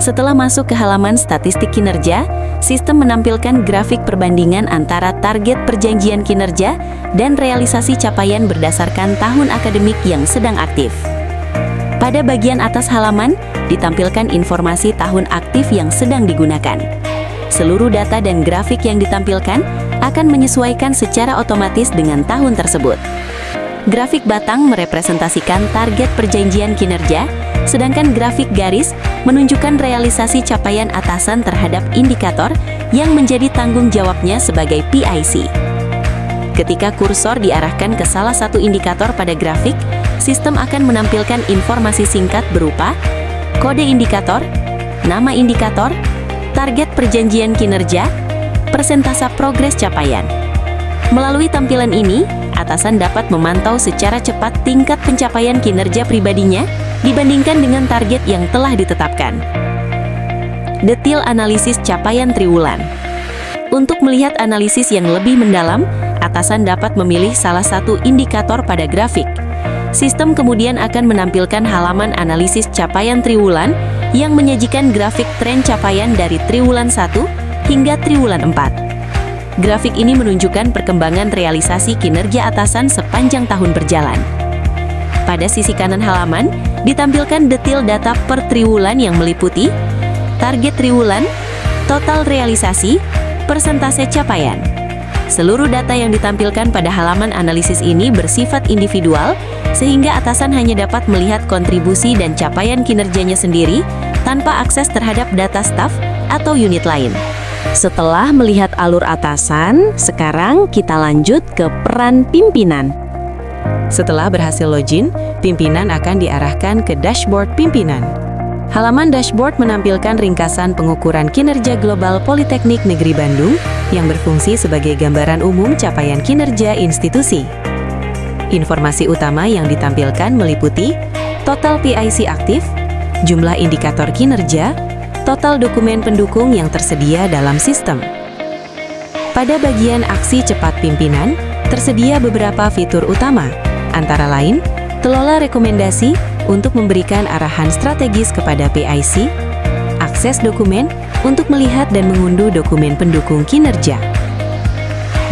Speaker 2: Setelah masuk ke halaman statistik kinerja, sistem menampilkan grafik perbandingan antara target perjanjian kinerja dan realisasi capaian berdasarkan tahun akademik yang sedang aktif. Pada bagian atas halaman, ditampilkan informasi tahun aktif yang sedang digunakan. Seluruh data dan grafik yang ditampilkan akan menyesuaikan secara otomatis dengan tahun tersebut. Grafik batang merepresentasikan target perjanjian kinerja, sedangkan grafik garis menunjukkan realisasi capaian atasan terhadap indikator yang menjadi tanggung jawabnya sebagai PIC. Ketika kursor diarahkan ke salah satu indikator pada grafik, sistem akan menampilkan informasi singkat berupa kode indikator, nama indikator, target perjanjian kinerja, persentase progres capaian. Melalui tampilan ini, atasan dapat memantau secara cepat tingkat pencapaian kinerja pribadinya dibandingkan dengan target yang telah ditetapkan. Detail analisis capaian triwulan. Untuk melihat analisis yang lebih mendalam, atasan dapat memilih salah satu indikator pada grafik. Sistem kemudian akan menampilkan halaman analisis capaian triwulan yang menyajikan grafik tren capaian dari triwulan 1 hingga triwulan 4. Grafik ini menunjukkan perkembangan realisasi kinerja atasan sepanjang tahun berjalan. Pada sisi kanan halaman, ditampilkan detail data per triwulan yang meliputi target triwulan, total realisasi, persentase capaian. Seluruh data yang ditampilkan pada halaman analisis ini bersifat individual, sehingga atasan hanya dapat melihat kontribusi dan capaian kinerjanya sendiri tanpa akses terhadap data staf atau unit lain. Setelah melihat alur atasan, sekarang kita lanjut ke peran pimpinan.
Speaker 1: Setelah berhasil login, pimpinan akan diarahkan ke dashboard pimpinan. Halaman dashboard menampilkan ringkasan pengukuran kinerja global Politeknik Negeri Bandung yang berfungsi sebagai gambaran umum capaian kinerja institusi. Informasi utama yang ditampilkan meliputi total PIC aktif, jumlah indikator kinerja, total dokumen pendukung yang tersedia dalam sistem. Pada bagian aksi cepat pimpinan, tersedia beberapa fitur utama, antara lain, kelola rekomendasi untuk memberikan arahan strategis kepada PIC, akses dokumen untuk melihat dan mengunduh dokumen pendukung kinerja.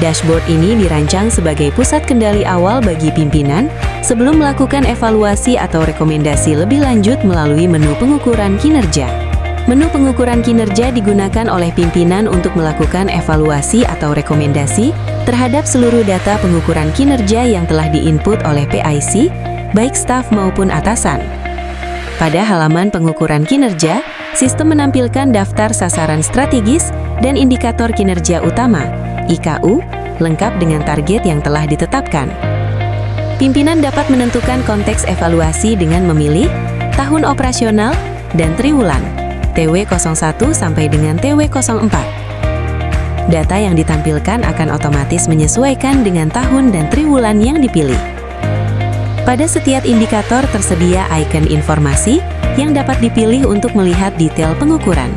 Speaker 1: Dashboard ini dirancang sebagai pusat kendali awal bagi pimpinan sebelum melakukan evaluasi atau rekomendasi lebih lanjut melalui menu pengukuran kinerja. Menu pengukuran kinerja digunakan oleh pimpinan untuk melakukan evaluasi atau rekomendasi terhadap seluruh data pengukuran kinerja yang telah diinput oleh PIC, baik staf maupun atasan. Pada halaman pengukuran kinerja, sistem menampilkan daftar sasaran strategis dan indikator kinerja utama, IKU, lengkap dengan target yang telah ditetapkan. Pimpinan dapat menentukan konteks evaluasi dengan memilih tahun operasional dan triwulan, TW01 sampai dengan TW04. Data yang ditampilkan akan otomatis menyesuaikan dengan tahun dan triwulan yang dipilih. Pada setiap indikator tersedia ikon informasi yang dapat dipilih untuk melihat detail pengukuran.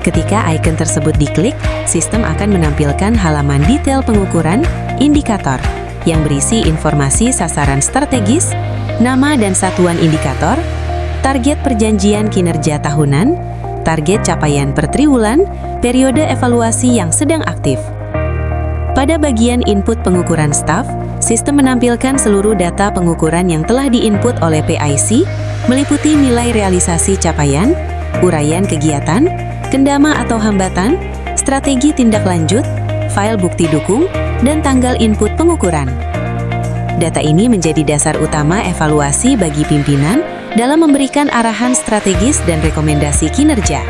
Speaker 1: Ketika ikon tersebut diklik, sistem akan menampilkan halaman detail pengukuran indikator yang berisi informasi sasaran strategis, nama dan satuan indikator, target perjanjian kinerja tahunan, target capaian per triwulan, periode evaluasi yang sedang aktif. Pada bagian input pengukuran staf, sistem menampilkan seluruh data pengukuran yang telah diinput oleh PIC, meliputi nilai realisasi capaian, uraian kegiatan, kendama atau hambatan, strategi tindak lanjut, file bukti dukung, dan tanggal input pengukuran. Data ini menjadi dasar utama evaluasi bagi pimpinan dalam memberikan arahan strategis dan rekomendasi kinerja.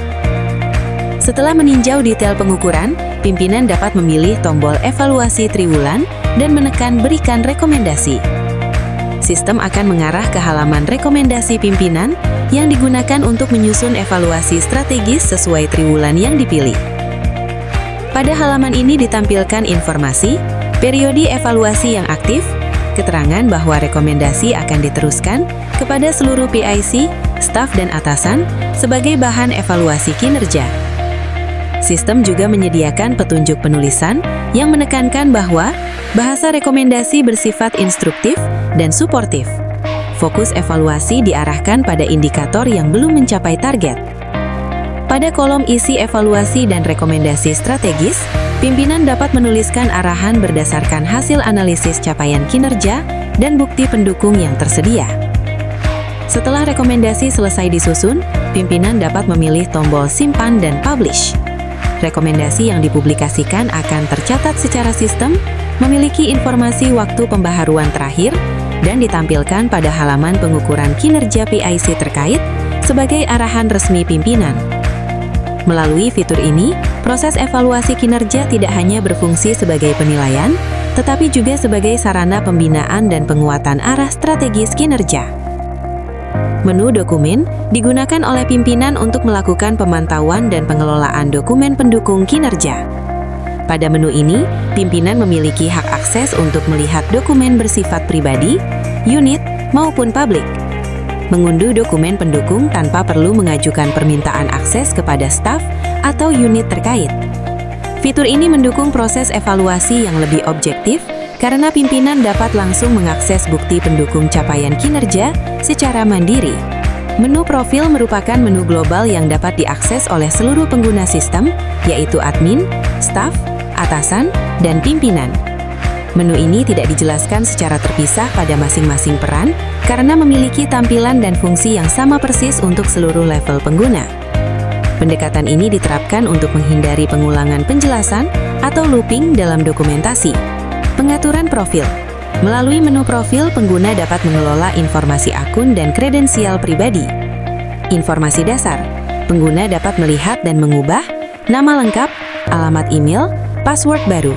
Speaker 1: Setelah meninjau detail pengukuran, pimpinan dapat memilih tombol evaluasi triwulan dan menekan berikan rekomendasi. Sistem akan mengarah ke halaman rekomendasi pimpinan yang digunakan untuk menyusun evaluasi strategis sesuai triwulan yang dipilih. Pada halaman ini ditampilkan informasi, periode evaluasi yang aktif, keterangan bahwa rekomendasi akan diteruskan kepada seluruh PIC, staf dan atasan sebagai bahan evaluasi kinerja. Sistem juga menyediakan petunjuk penulisan yang menekankan bahwa bahasa rekomendasi bersifat instruktif dan suportif. Fokus evaluasi diarahkan pada indikator yang belum mencapai target. Pada kolom isi evaluasi dan rekomendasi strategis, pimpinan dapat menuliskan arahan berdasarkan hasil analisis capaian kinerja dan bukti pendukung yang tersedia. Setelah rekomendasi selesai disusun, pimpinan dapat memilih tombol simpan dan publish. Rekomendasi yang dipublikasikan akan tercatat secara sistem, memiliki informasi waktu pembaharuan terakhir, dan ditampilkan pada halaman pengukuran kinerja PIC terkait sebagai arahan resmi pimpinan. Melalui fitur ini, proses evaluasi kinerja tidak hanya berfungsi sebagai penilaian, tetapi juga sebagai sarana pembinaan dan penguatan arah strategis kinerja. Menu dokumen digunakan oleh pimpinan untuk melakukan pemantauan dan pengelolaan dokumen pendukung kinerja. Pada menu ini, pimpinan memiliki hak akses untuk melihat dokumen bersifat pribadi, unit, maupun publik. Mengunduh dokumen pendukung tanpa perlu mengajukan permintaan akses kepada staf atau unit terkait. Fitur ini mendukung proses evaluasi yang lebih objektif karena pimpinan dapat langsung mengakses bukti pendukung capaian kinerja secara mandiri. Menu profil merupakan menu global yang dapat diakses oleh seluruh pengguna sistem, yaitu admin, staf, atasan, dan pimpinan. Menu ini tidak dijelaskan secara terpisah pada masing-masing peran karena memiliki tampilan dan fungsi yang sama persis untuk seluruh level pengguna. Pendekatan ini diterapkan untuk menghindari pengulangan penjelasan atau looping dalam dokumentasi. Pengaturan profil. Melalui menu profil, pengguna dapat mengelola informasi akun dan kredensial pribadi. Informasi dasar. Pengguna dapat melihat dan mengubah nama lengkap, alamat email, password baru.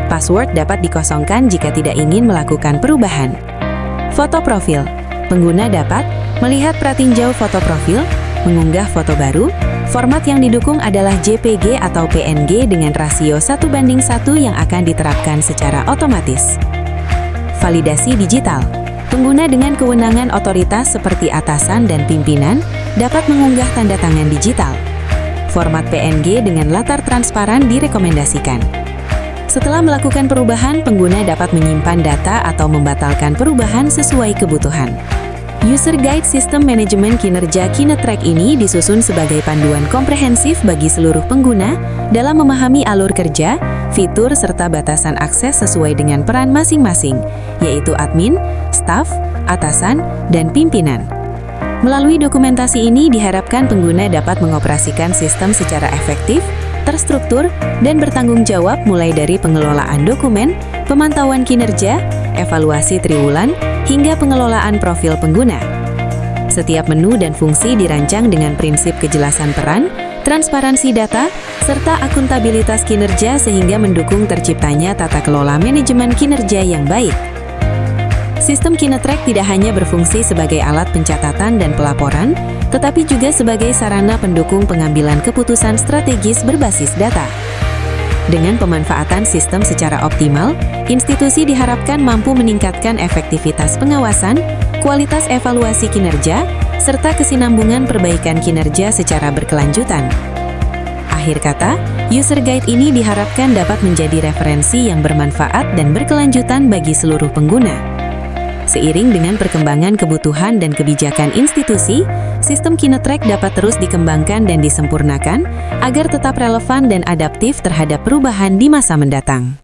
Speaker 1: Password dapat dikosongkan jika tidak ingin melakukan perubahan. Foto profil. Pengguna dapat melihat pratinjau foto profil, mengunggah foto baru. Format yang didukung adalah JPG atau PNG dengan rasio 1:1 yang akan diterapkan secara otomatis. Validasi digital. Pengguna dengan kewenangan otoritas seperti atasan dan pimpinan dapat mengunggah tanda tangan digital. Format PNG dengan latar transparan direkomendasikan. Setelah melakukan perubahan, pengguna dapat menyimpan data atau membatalkan perubahan sesuai kebutuhan. User Guide Sistem Manajemen Kinerja Kinetrack ini disusun sebagai panduan komprehensif bagi seluruh pengguna dalam memahami alur kerja, fitur, serta batasan akses sesuai dengan peran masing-masing, yaitu admin, staf, atasan, dan pimpinan. Melalui dokumentasi ini diharapkan pengguna dapat mengoperasikan sistem secara efektif, terstruktur, dan bertanggung jawab mulai dari pengelolaan dokumen, pemantauan kinerja, evaluasi triwulan, hingga pengelolaan profil pengguna. Setiap menu dan fungsi dirancang dengan prinsip kejelasan peran, transparansi data, serta akuntabilitas kinerja sehingga mendukung terciptanya tata kelola manajemen kinerja yang baik. Sistem Kinetrack tidak hanya berfungsi sebagai alat pencatatan dan pelaporan, tetapi juga sebagai sarana pendukung pengambilan keputusan strategis berbasis data. Dengan pemanfaatan sistem secara optimal, institusi diharapkan mampu meningkatkan efektivitas pengawasan, kualitas evaluasi kinerja, serta kesinambungan perbaikan kinerja secara berkelanjutan. Akhir kata, User Guide ini diharapkan dapat menjadi referensi yang bermanfaat dan berkelanjutan bagi seluruh pengguna. Seiring dengan perkembangan kebutuhan dan kebijakan institusi, sistem Kinetrack dapat terus dikembangkan dan disempurnakan agar tetap relevan dan adaptif terhadap perubahan di masa mendatang.